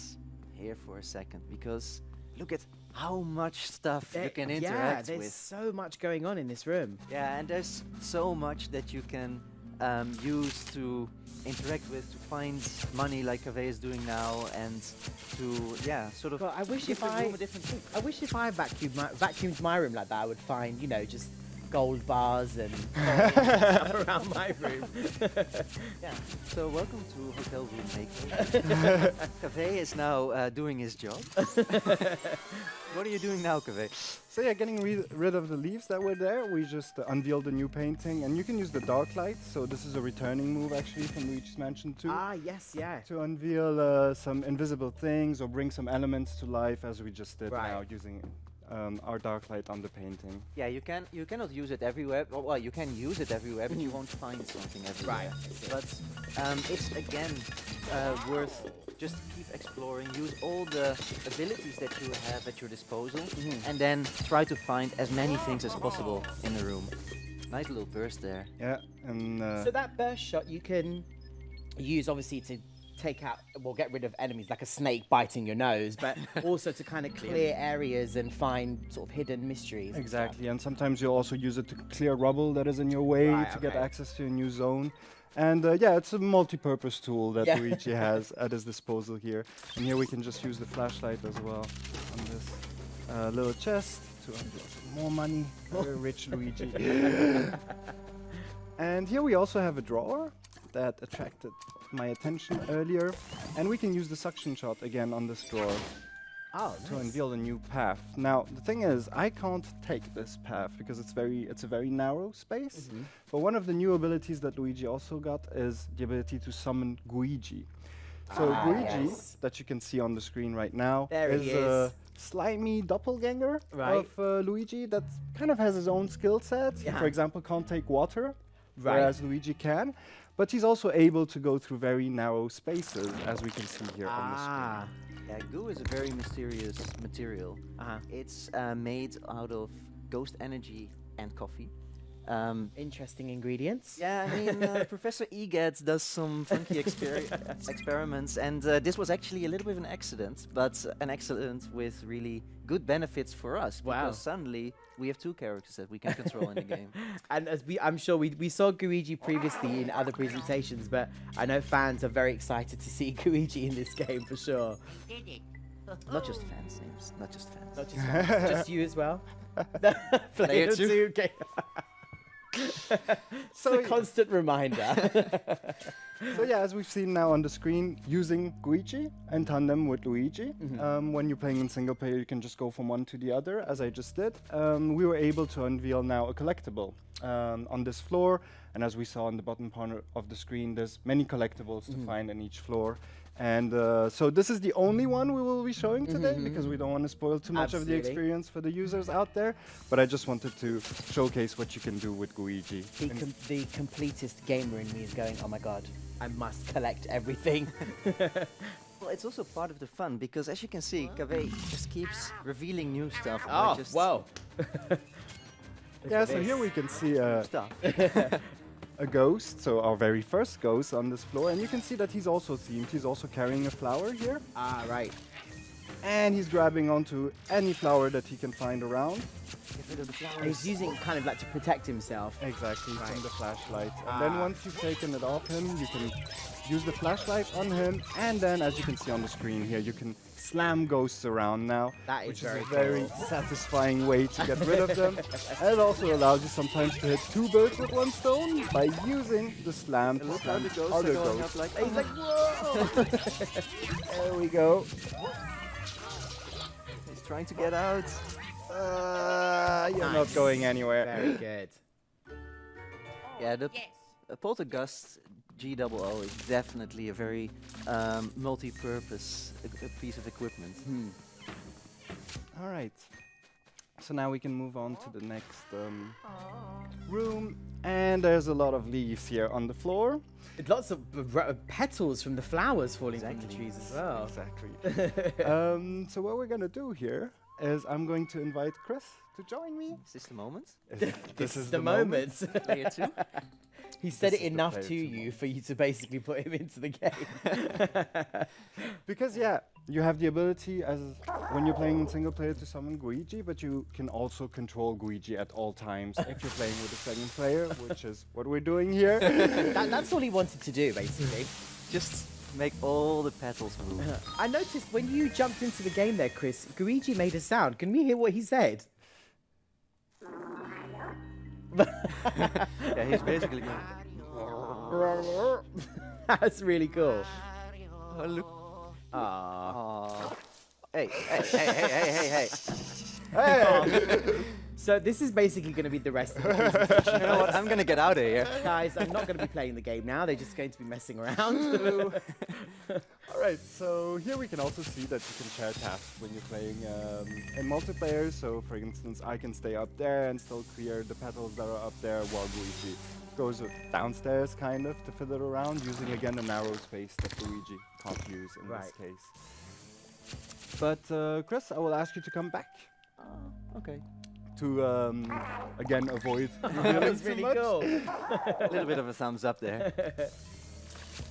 here for a second because look at how much stuff you can Yeah, interact there's with. so much going on in this room. Yeah, and there's so much that you can use to interact with, to find money like Cave is doing now, and to sort of God, I wish give if the I, room a different look. I wish if I vacuumed my room like that, I would find, you know, just gold bars and stuff around my room. Yeah. So welcome to Hotel Room Maker. Cave is now doing his job. What are you doing now, Cave? So yeah, getting rid of the leaves that were there, we just unveiled a new painting, and you can use the dark light. So this is a returning move actually from Luigi's Mansion 2. Yes, yeah. To unveil some invisible things or bring some elements to life, as we just did Right. now using our dark light on the painting. Yeah, you cannot use it everywhere. Well, you can use it everywhere, but you won't find something everywhere. Right. But it's again worth just keep exploring. Use all the abilities that you have at your disposal, and then try to find as many things as possible in the room. Nice little burst there. Yeah, and So that burst shot you can use obviously to take out, well, get rid of enemies like a snake biting your nose, but also to kind of clear areas and find sort of hidden mysteries. and stuff. exactly, and sometimes you'll also use it to clear rubble that is in your way Right, to get okay. access to a new zone. And yeah, it's a multi-purpose tool that Yeah. Luigi has at his disposal here. And here we can just use the flashlight as well on this little chest to unlock more money. Very rich Luigi. And here we also have a drawer that attracted my attention earlier. And we can use the suction shot again on this drawer Oh, to nice. unveil a new path. Now, the thing is, I can't take this path because it's a very narrow space. But one of the new abilities that Luigi also got is the ability to summon Guigi. So Luigi, yes. that you can see on the screen right now, There is he a is. slimy doppelganger Right. of Luigi that kind of has his own skill set. He, Yeah. for example, can't take water, Right. whereas Luigi can. But he's also able to go through very narrow spaces, as we can see here on the screen. Ah. Yeah, goo is a very mysterious material. Uh-huh. It's made out of ghost energy and coffee. Interesting ingredients. Yeah, I mean, Professor Egads does some funky experiments, and this was actually a little bit of an accident, but an accident with really good benefits for us, Wow. because suddenly we have two characters that we can control in the game. And I'm sure we saw Guigi previously in other presentations, but I know fans are very excited to see Guigi in this game for sure. Not just fans, names, not just fans. Not just fans, just you as well. Player Player two. 2 game. It's a constant reminder. So yeah, as we've seen now on the screen, using Guigi in tandem with Luigi. When you're playing in single player, you can just go from one to the other, as I just did. We were able to unveil now a collectible on this floor, and as we saw on the bottom part of the screen, there's many collectibles to find in each floor. And so this is the only one we will be showing today, because we don't want to spoil too much of the Absolutely. experience for the users out there. But I just wanted to showcase what you can do with Guigi. The completist gamer in me is going, oh my god, I must collect everything. Well, it's also part of the fun, because as you can see, Kaveh just keeps revealing new stuff. and Oh, I just whoa. Yeah, so here we can see Stuff. a ghost, so our very first ghost on this floor, and you can see that he's also themed. He's also carrying a flower here, Ah, right. and he's grabbing onto any flower that he can find around. Get rid of the flowers. He's using kind of like to protect himself. Exactly, Right. from the flashlight. And then Ah. once you've taken it off him, you can use the flashlight on him, and then as you can see on the screen here, you can slam ghosts around now, That is which very is a very cool. satisfying way to get rid of them. And it also allows you sometimes to hit two birds with one stone by using the slam to Look how slam the ghosts other are going ghosts. up like, He's like, whoa! There we go. he's trying to get out. You're not going anywhere. Very good. Yeah, the Poltergust GOO is definitely a very multi-purpose piece of equipment. All right. So now we can move on to the next room. And there's a lot of leaves here on the floor. Lots of petals from the flowers falling from the trees as well. Exactly. So what we're going to do here is I'm going to invite Chris to join me. Is this the moment? This is the moment. Player 2? He said This it is the enough player to two you for you to basically put him into the game. Because yeah, you have the ability as when you're playing in single player to summon Guigi, but you can also control Guigi at all times if you're playing with a second player, which is what we're doing here. That's all he wanted to do, basically. Just make all the petals move. I noticed when you jumped into the game there, Chris, Guigi made a sound. Can we hear what he said? Yeah, he's basically going. That's really cool. Oh, look. Aww. Hey, hey, hey, hey, hey, hey, hey. So this is basically going to be the rest of the presentation. You know what? I'm gonna get out of here. Guys, I'm not going to be playing the game now. They're just going to be messing around. All right, so here we can also see that you can share tasks when you're playing in multiplayer. So for instance, I can stay up there and still clear the petals that are up there while Luigi goes downstairs kind of to fiddle around, using again the narrow space that Luigi can't use in this case. But Chris, I will ask you to come back Okay. to again avoid That revealing was too really much. cool. A little bit of a thumbs up there.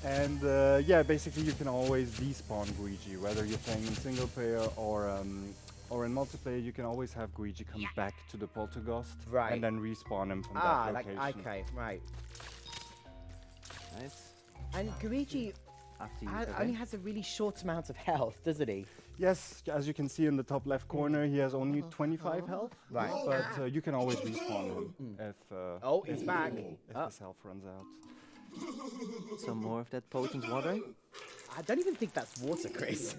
And yeah, basically you can always despawn Guigi, whether you're playing in single player or in multiplayer. You can always have Guigi come back to the Poltergust, Right. and then respawn him from Ah, that like, location. okay, right. Nice. And Guigi After you. only has a really short amount of health, doesn't he? Yes, as you can see in the top left corner, he has only 25 health. Right. But you can always respawn him if Oh, he's back. if his health runs out. Some more of that potent water. I don't even think that's water, Chris.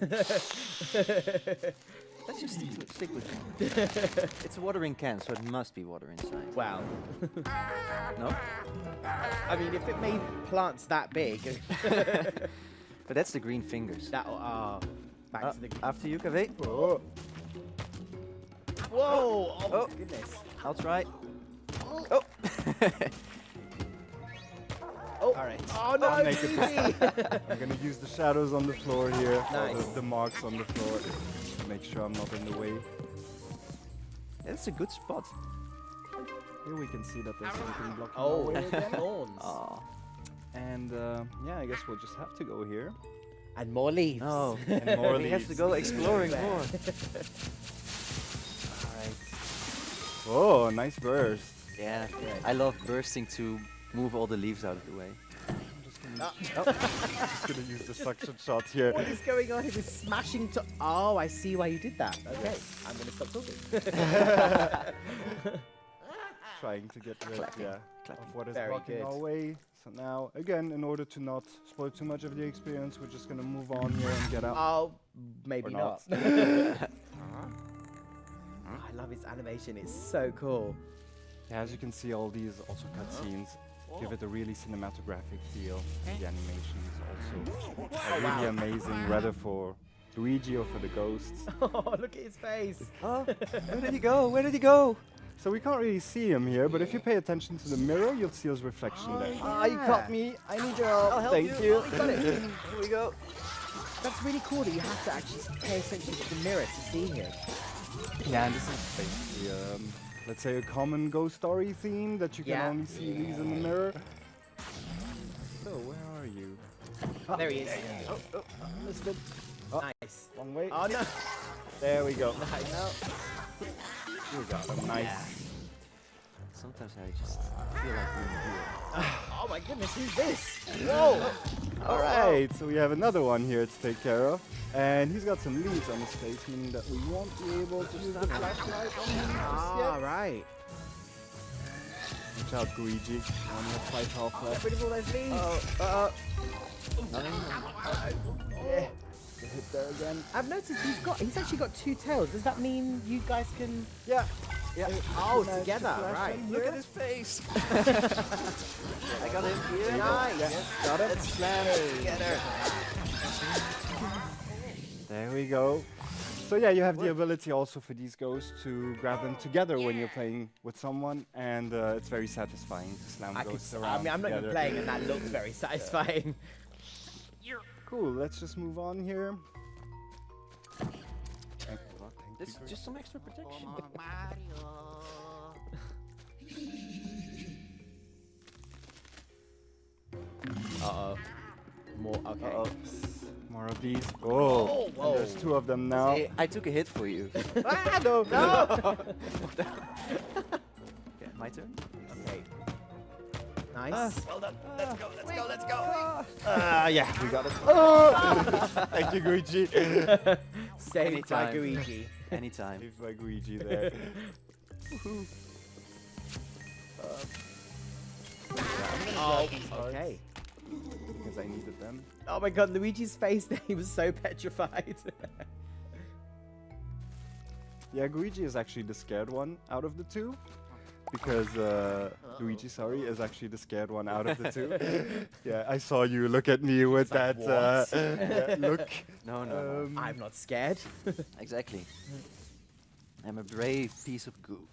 Let's just stick with it. It's a watering can, so it must be water inside. Wow. No? I mean, if it made plants that big. But that's the green fingers. That back to the. After you, Kaveh. Whoa! Oh, Oh. goodness! I'll try. Oh. Oh, All right. Oh no, I'll make it this Luigi! I'm gonna use the shadows on the floor here. Nice. The marks on the floor. To make sure I'm not in the way. That's a good spot. Here we can see that there's something blocking Oh, our way again. thorns Oh. And yeah, I guess we'll just have to go here. and more leaves. No. And more We have to leaves. go exploring more. Oh, nice burst. Yeah. I love bursting to move all the leaves out of the way. Just gonna use the suction shot here. What is going on? He was smashing to. Oh, I see why you did that. Okay, I'm gonna stop talking. Trying to get rid of what is Very blocking good. our way. So now, again, in order to not spoil too much of the experience, we're just gonna move on here and get out. Oh, maybe Or not. not. I love his animation. It's so cool. Yeah, as you can see, all these also cutscenes give it a really cinematographic feel. The animation is also really amazing, whether for Luigi or for the ghosts. Oh, look at his face. Oh, where did he go? Where did he go? So we can't really see him here, but if you pay attention to the mirror, you'll see his reflection there. Ah, you caught me. I need your help. I'll help Thank you. Oh, got it. Here we go. That's really cool that you have to actually pay attention to the mirror to see him. Yeah, and this is basically, let's say, a common ghost story theme that you can Yeah. only see these in the mirror. So, where are you? There he is. Missed it. Nice. Wrong way. Oh no. There we go. Nice. You got him. Nice. Sometimes I just feel like being here. Oh my goodness, who's this? Whoa. All right, so we have another one here to take care of. And he's got some leaves on his face, meaning that we won't be able to use the flashlight on him just Ah, yet. right. Watch out, Luigi. You only have 5 health Get left. rid of all those leaves. Yeah. Get hit there again. I've noticed he's actually got 2 tails. Does that mean you guys can? Yeah. Yeah. Oh, Managed to together, flash right. him Look here. at his face. I got him here. Nice. Got it. Let's slam it together. There we go. So yeah, you have the ability also for these ghosts to grab them together when you're playing with someone, and it's very satisfying to slam ghosts around. I mean, I'm not even together. playing, and that looks very satisfying. Cool. Let's just move on here. Thank you, Lord, thank This you. is just some extra protection. Uh-oh. More, okay. Uh-oh. More of these. Oh, whoa. and there's 2 of them now. Hey, I took a hit for you. Ah, no, no. Okay, my turn. Okay. Nice. Well done. Let's go. Let's go. Let's go. Yeah, we got it. Oh! Thank you, Luigi. Saved by Anytime. Luigi. Anytime. Saved by Luigi there. Oh, okay. Because I needed them. Oh my god, Luigi's face there, he was so petrified. Yeah, Luigi is actually the scared one out of the 2. Because Luigi, sorry, is actually the scared one out of the 2. Yeah, I saw you look at me with like, that what? look. No, no, no. I'm not scared. Exactly. I'm a brave piece of goo.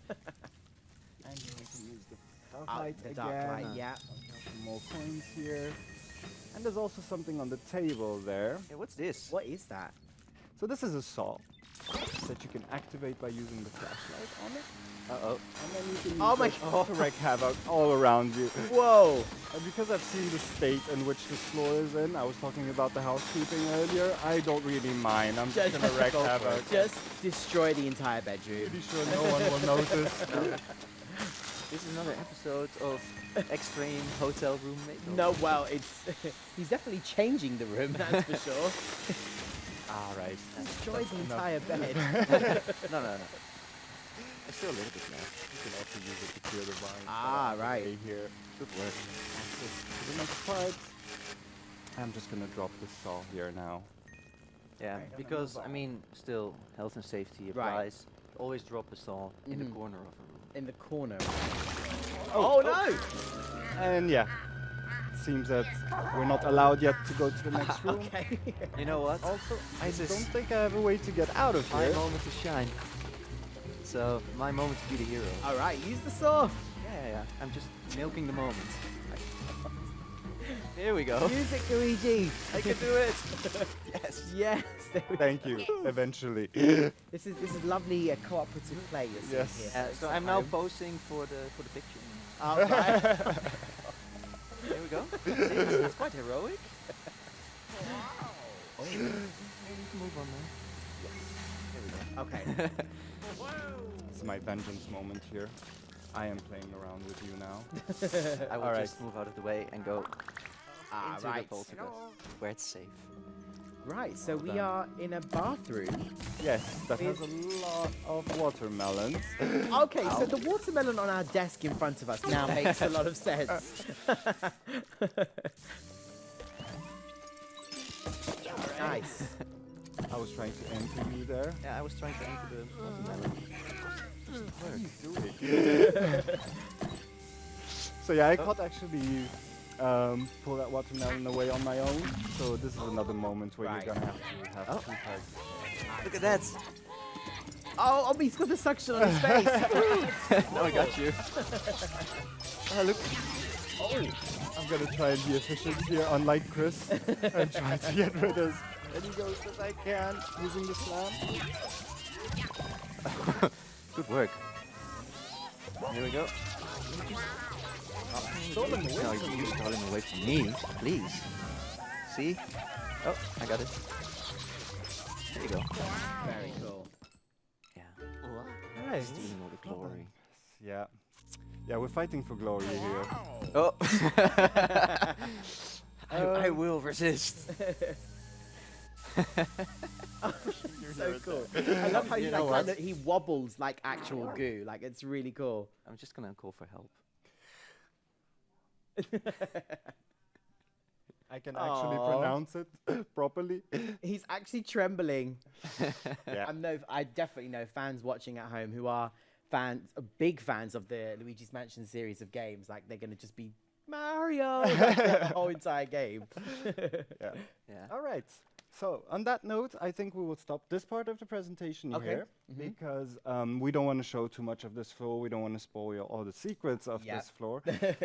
And we can use the dark Oh, light the again. dark light, yeah. Some more coins here. And there's also something on the table there. Hey, what's this? What is that? So this is a saw that you can activate by using the flashlight on it. Uh-oh. And then you can use Oh my it to wreak havoc all around you. Whoa! And because I've seen the state in which this floor is in, I was talking about the housekeeping earlier, I don't really mind. I'm just gonna wreak havoc. Just destroy the entire bedroom. Pretty sure no one will notice. This is another episode of Extreme Hotel Roommate. No, well, it's he's definitely changing the room, that's for sure. Alright. Destroy the entire bed. No, no, no. There's still a little bit left. You can also use it to clear the vines. Ah, right. Here. Good work. Access to the next part. I'm just gonna drop this saw here now. Yeah, because, I mean, still, health and safety Right. applies. Always drop a saw in the corner of a room. In the corner. Oh, no! And yeah, seems that we're not allowed yet to go to the next room. Okay. You know what? Also, I This is don't think I have a way to get out of my here. moment to shine. So, my moment to be the hero. All right, use the saw. Yeah. I'm just milking the moment. Here we go. Use it, Luigi. I can do it. Yes. Yes. There we Thank you. Eventually. This is lovely cooperative play. You're seeing Yes. here. So I'm now posing for the picture. All right. Here we go. See, that's quite heroic. Oh. Move on now. Here we go. Okay. It's my vengeance moment here. I am playing around with you now. I will Alright. just move out of the way and go into right. the poltergeist, where it's safe. Right, so we done. are in a bathroom. Yes, that has a lot of watermelons. Okay, so the watermelon on our desk in front of us now makes a lot of sense. Nice. I was trying to enter me there. Yeah, I was trying to enter the watermelon. So yeah, I can't actually pull that watermelon away on my own. So this is another moment where Right. you're gonna have to have Oh. two characters. Look at that! Oh, he's got the suction on his face. Now I got you. Look. I'm gonna try and be efficient here, unlike Chris, and try to get rid of as many ghosts as I can using the slam. Good work. Here we go. Stole him away No, from you stole him away from me, please. See? Oh, I got it. There you go. Very cool. Yeah. Nice. Stealing all the glory. Yeah. Yeah, we're fighting for glory here. Oh! I will resist. So cool. I love how You know like, what? kinda, he wobbles like actual goo. Like, it's really cool. I'm just gonna call for help. I can actually Aw. pronounce it properly. He's actually trembling. Yeah. I definitely know fans watching at home who are big fans of the Luigi's Mansion series of games. Like, they're gonna just be Mario like, throughout the whole entire game. Yeah. Yeah. All right. So on that note, I think we will stop this part of the presentation Okay. here because we don't want to show too much of this floor. We don't want to spoil all the secrets of Yeah. this floor.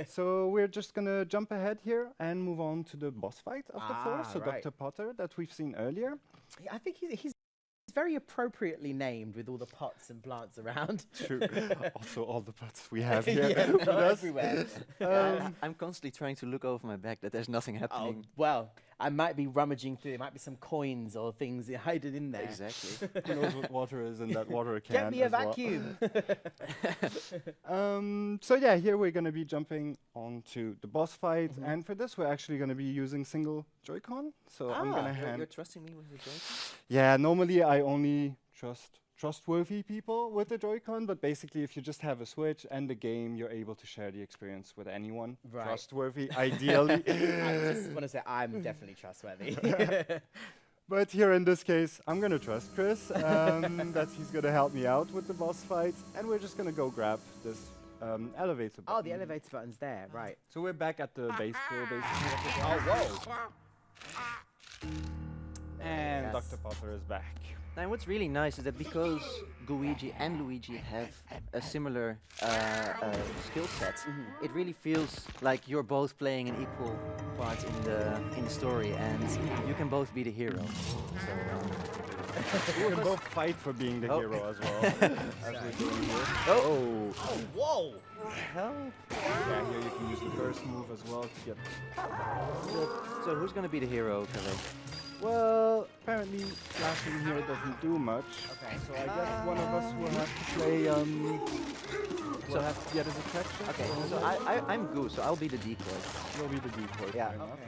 So we're just gonna jump ahead here and move on to the boss fight of the floor. Ah, So right. Dr. Potter that we've seen earlier. Yeah, I think he's very appropriately named with all the pots and plants around. True. Also all the pots we have here Yeah, with they're us. everywhere. I'm constantly trying to look over my back that there's nothing Oh, happening. well, I might be rummaging through. There might be some coins or things hidden in there. Exactly. Who knows what water is in that water can? Get me a as well. vacuum. So yeah, here we're gonna be jumping onto the boss fight, and for this we're actually gonna be using single Joy-Con. So I'm Ah, gonna You're hand. trusting me with the joke? Yeah, normally I only trust trustworthy people with the Joy-Con, but basically if you just have a Switch and the game, you're able to share the experience with anyone. Right. Trustworthy, ideally. I just want to say I'm definitely trustworthy. But here in this case, I'm gonna trust Chris that he's gonna help me out with the boss fight, and we're just gonna go grab this elevator button. Oh, the elevator button's there, right. So we're back at the base floor, basically. Of the game. Oh, whoa. And Yes. Dr. Potter is back. Now, what's really nice is that because Luigi and Luigi have a similar skill set, it really feels like you're both playing an equal part in the story, and you can both be the hero. So, We can both fight for being the Oh. hero as well, as we're doing here. oh, Whoa. help! Yeah, here you can use the burst move as well to get... So who's gonna be the hero, Kale? Well, apparently flashing here doesn't do much. Okay. So I guess one of us will have to play, will have to get his attraction. Okay, so I'm Goo, so I'll be the decoy. You'll be the decoy. Yeah. fair enough.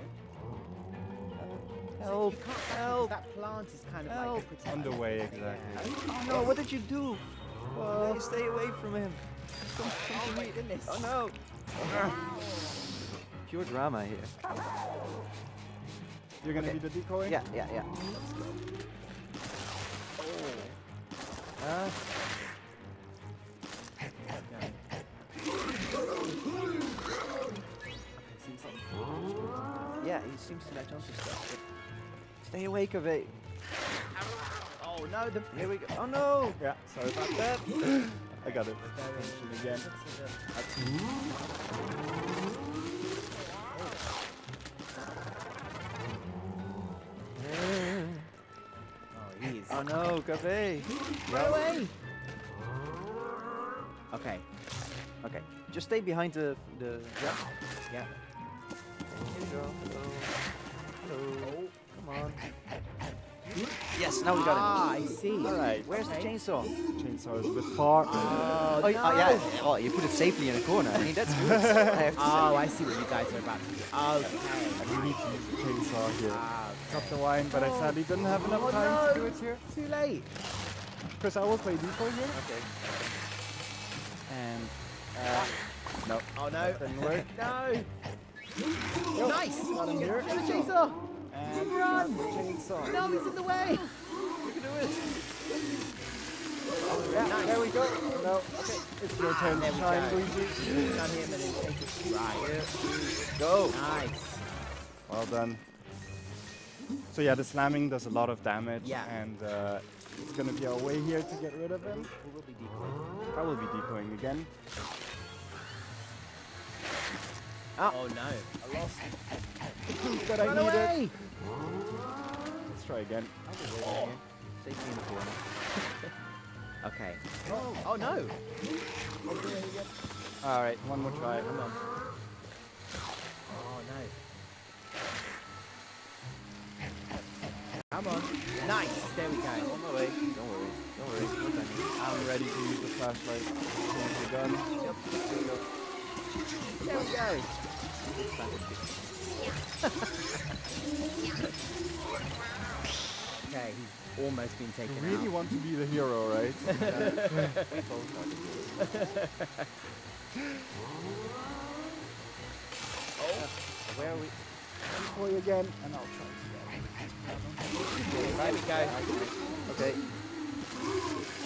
Help! Help! That plant is kind of Help. like the protector. Underway, exactly. Oh no, what did you do? Well, stay away from him. Don't come Oh to my me. goodness. Oh no! Pure drama here. You're gonna Okay. be the decoy? Yeah. Let's go. seems to latch onto stuff. But stay away, Cave. Oh no, the Here we go. Oh no! Yeah, sorry about that. I got it. Attention again. oh, he's Oh no, Cave! right away. Okay, Okay, just stay behind the. yeah. Here we go. Hello. Hello. Come on. Yes, now we got Ah, I see. it. Alright, where's the Okay. chainsaw? Chainsaw is a bit far. Oh, Oh, no. yeah. Oh, you put it safely in a corner. I mean, that's good. I have to Oh, I see what you guys are about to do. Okay. I need to use the chainsaw here. Ah, Top the wine, but I sadly didn't have enough Oh, time no. to do it here. too late. Chris, I will play default here. Okay. And No. Oh no. didn't work. No. Nice. Got him here. Chainsaw. And Run. chainsaw. No, he's in the way. You can do it. Yeah, there we go. No, okay. It's your turn there to we shine, go. Luigi. Down here and then take it right. Go. Nice. Well done. So yeah, the slamming does a lot of damage. Yeah. And it's gonna be our way here to get rid of him. We will be decoying. I will be decoying again. Oh no. I lost the proof that I Run needed. away. Let's try again. Safely in the corner. Okay. Oh no. All right, one more try. Come on. Oh no. Come on. Nice. There we go. On my way. Don't worry. Don't worry. No panic. I'm ready to use the flashlight as soon as we're done. Yep. Here we go. There we go. Okay, he's almost been taken You really out. want to be the hero, right? Where are we? Decoy again, and I'll try There we go. Okay.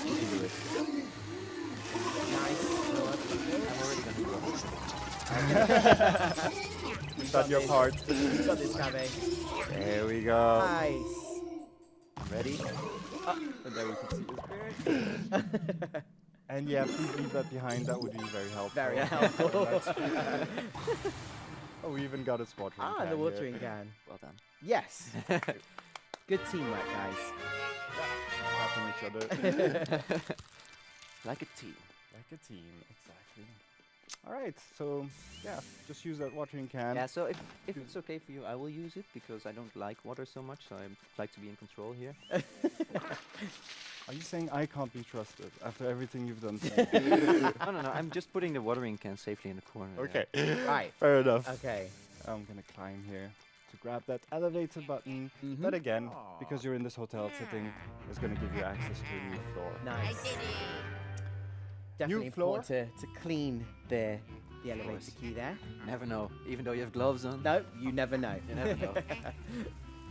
You can do it. Nice. I'm already gonna go. to Is that your part? You got this, Cave. There we go. Nice. Ready? And there we can see the spirit. And yeah, please leave that behind. That would be very helpful. Very helpful. Oh, we even got a watering Ah, can the here. watering can. Well done. Yes. Good teamwork, guys. Helping each other. Like a team. Like a team, exactly. All right, so yeah, just use that watering can. Yeah, so if it's okay for you, I will use it because I don't like water so much, so I like to be in control here. Are you saying I can't be trusted after everything you've done today? No, I'm just putting the watering can safely in the corner. there. Okay, Right. fair enough. Okay. I'm gonna climb here to grab that elevator button. Mhm. But again, because you're in this hotel setting, it's gonna give you access to a new floor. Nice. Definitely floor? important to clean the elevator key there. Never know. Even though you have gloves on, No, you never know. you never know.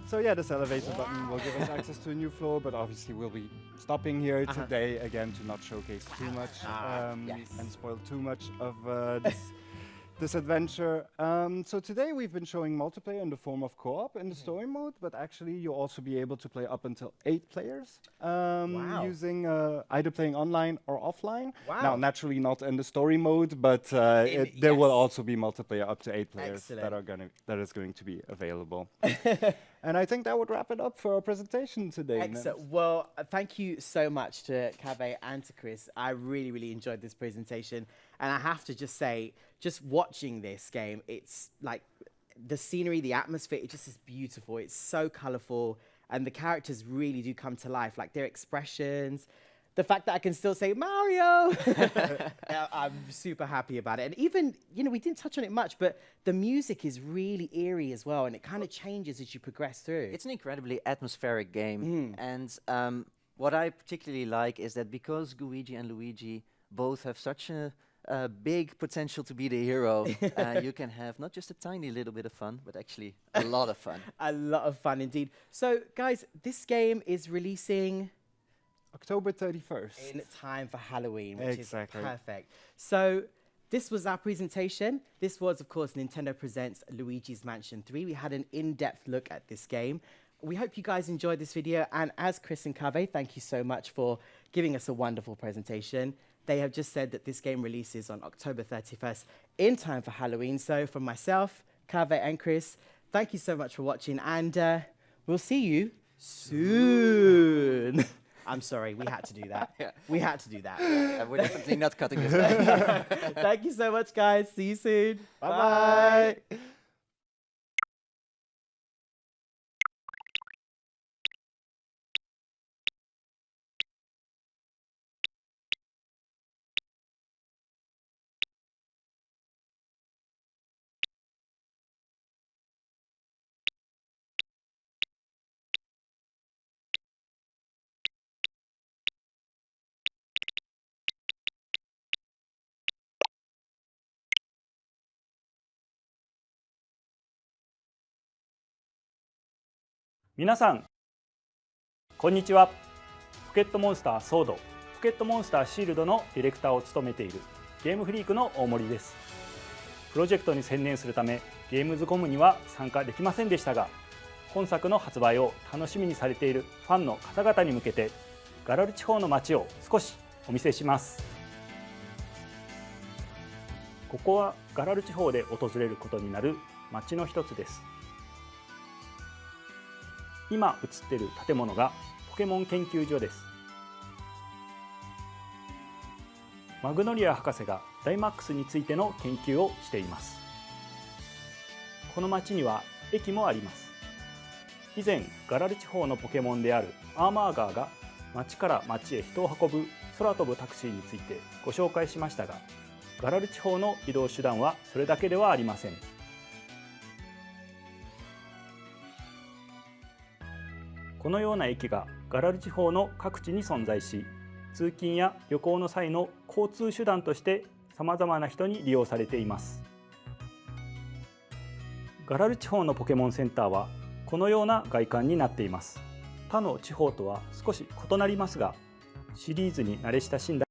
So yeah, this elevator button will give us access to a new floor, but obviously we'll be stopping here today again to not showcase too much yes. and spoil too much of this adventure. So today we've been showing multiplayer in the form of co-op in the story mode, but actually you'll also be able to play up until 8 players Wow. using either playing online or offline. Wow. Now, naturally not in the story mode, but there will yes. also be multiplayer up to 8 players that is going to be available. And I think that would wrap it up for our presentation today. Excellent. Well, thank you so much to Cave and to Chris. I really, really enjoyed this presentation. And I have to just say, just watching this game, it's like the scenery, the atmosphere, it just is beautiful. It's so colorful. And the characters really do come to life, like their expressions. The fact that I can still say Mario, I'm super happy about it. And even, you know, we didn't touch on it much, but the music is really eerie as well. And it kind of changes as you progress through. It's an incredibly atmospheric game. And what I particularly like is that because Luigi and Luigi both have such a big potential to be the hero, you can have not just a tiny little bit of fun, but actually a lot of fun. A lot of fun indeed. So, guys, this game is releasing October 31st. in time for Halloween, which Exactly. is perfect. So, this was our presentation. This was, of course, Nintendo Presents Luigi's Mansion 3. We had an in-depth look at this game. We hope you guys enjoyed this video, and as Chris and Kaveh, thank you so much for giving us a wonderful presentation. They have just said that this game releases on October 31st in time for Halloween. So from myself, Kaveh and Chris, thank you so much for watching, and we'll see you soon. I'm sorry, we had to do that. Yeah. We had to do that. We're definitely not cutting this out. Thank you so much, guys. See you soon. Bye-bye.皆さんこんにちは。ポケットモンスターソード、ポケットモンスターシールドのディレクターを務めているゲームフリークの大森です。プロジェクトに専念するためゲームズコムには参加できませんでしたが、本作の発売を楽しみにされているファンの方々に向けてガラル地方の街を少しお見せします。ここはガラル地方で訪れることになる街の一つです。今映っている建物がポケモン研究所です。マグノリア博士がダイマックスについての研究をしています。この町には駅もあります。以前ガラル地方のポケモンであるアーマーガーが町から町へ人を運ぶ空飛ぶタクシーについてご紹介しましたが、ガラル地方の移動手段はそれだけではありません。このような駅がガラル地方の各地に存在し、通勤や旅行の際の交通手段としてさまざまな人に利用されています。ガラル地方のポケモンセンターはこのような外観になっています。他の地方とは少し異なりますが、シリーズに慣れ親しんだ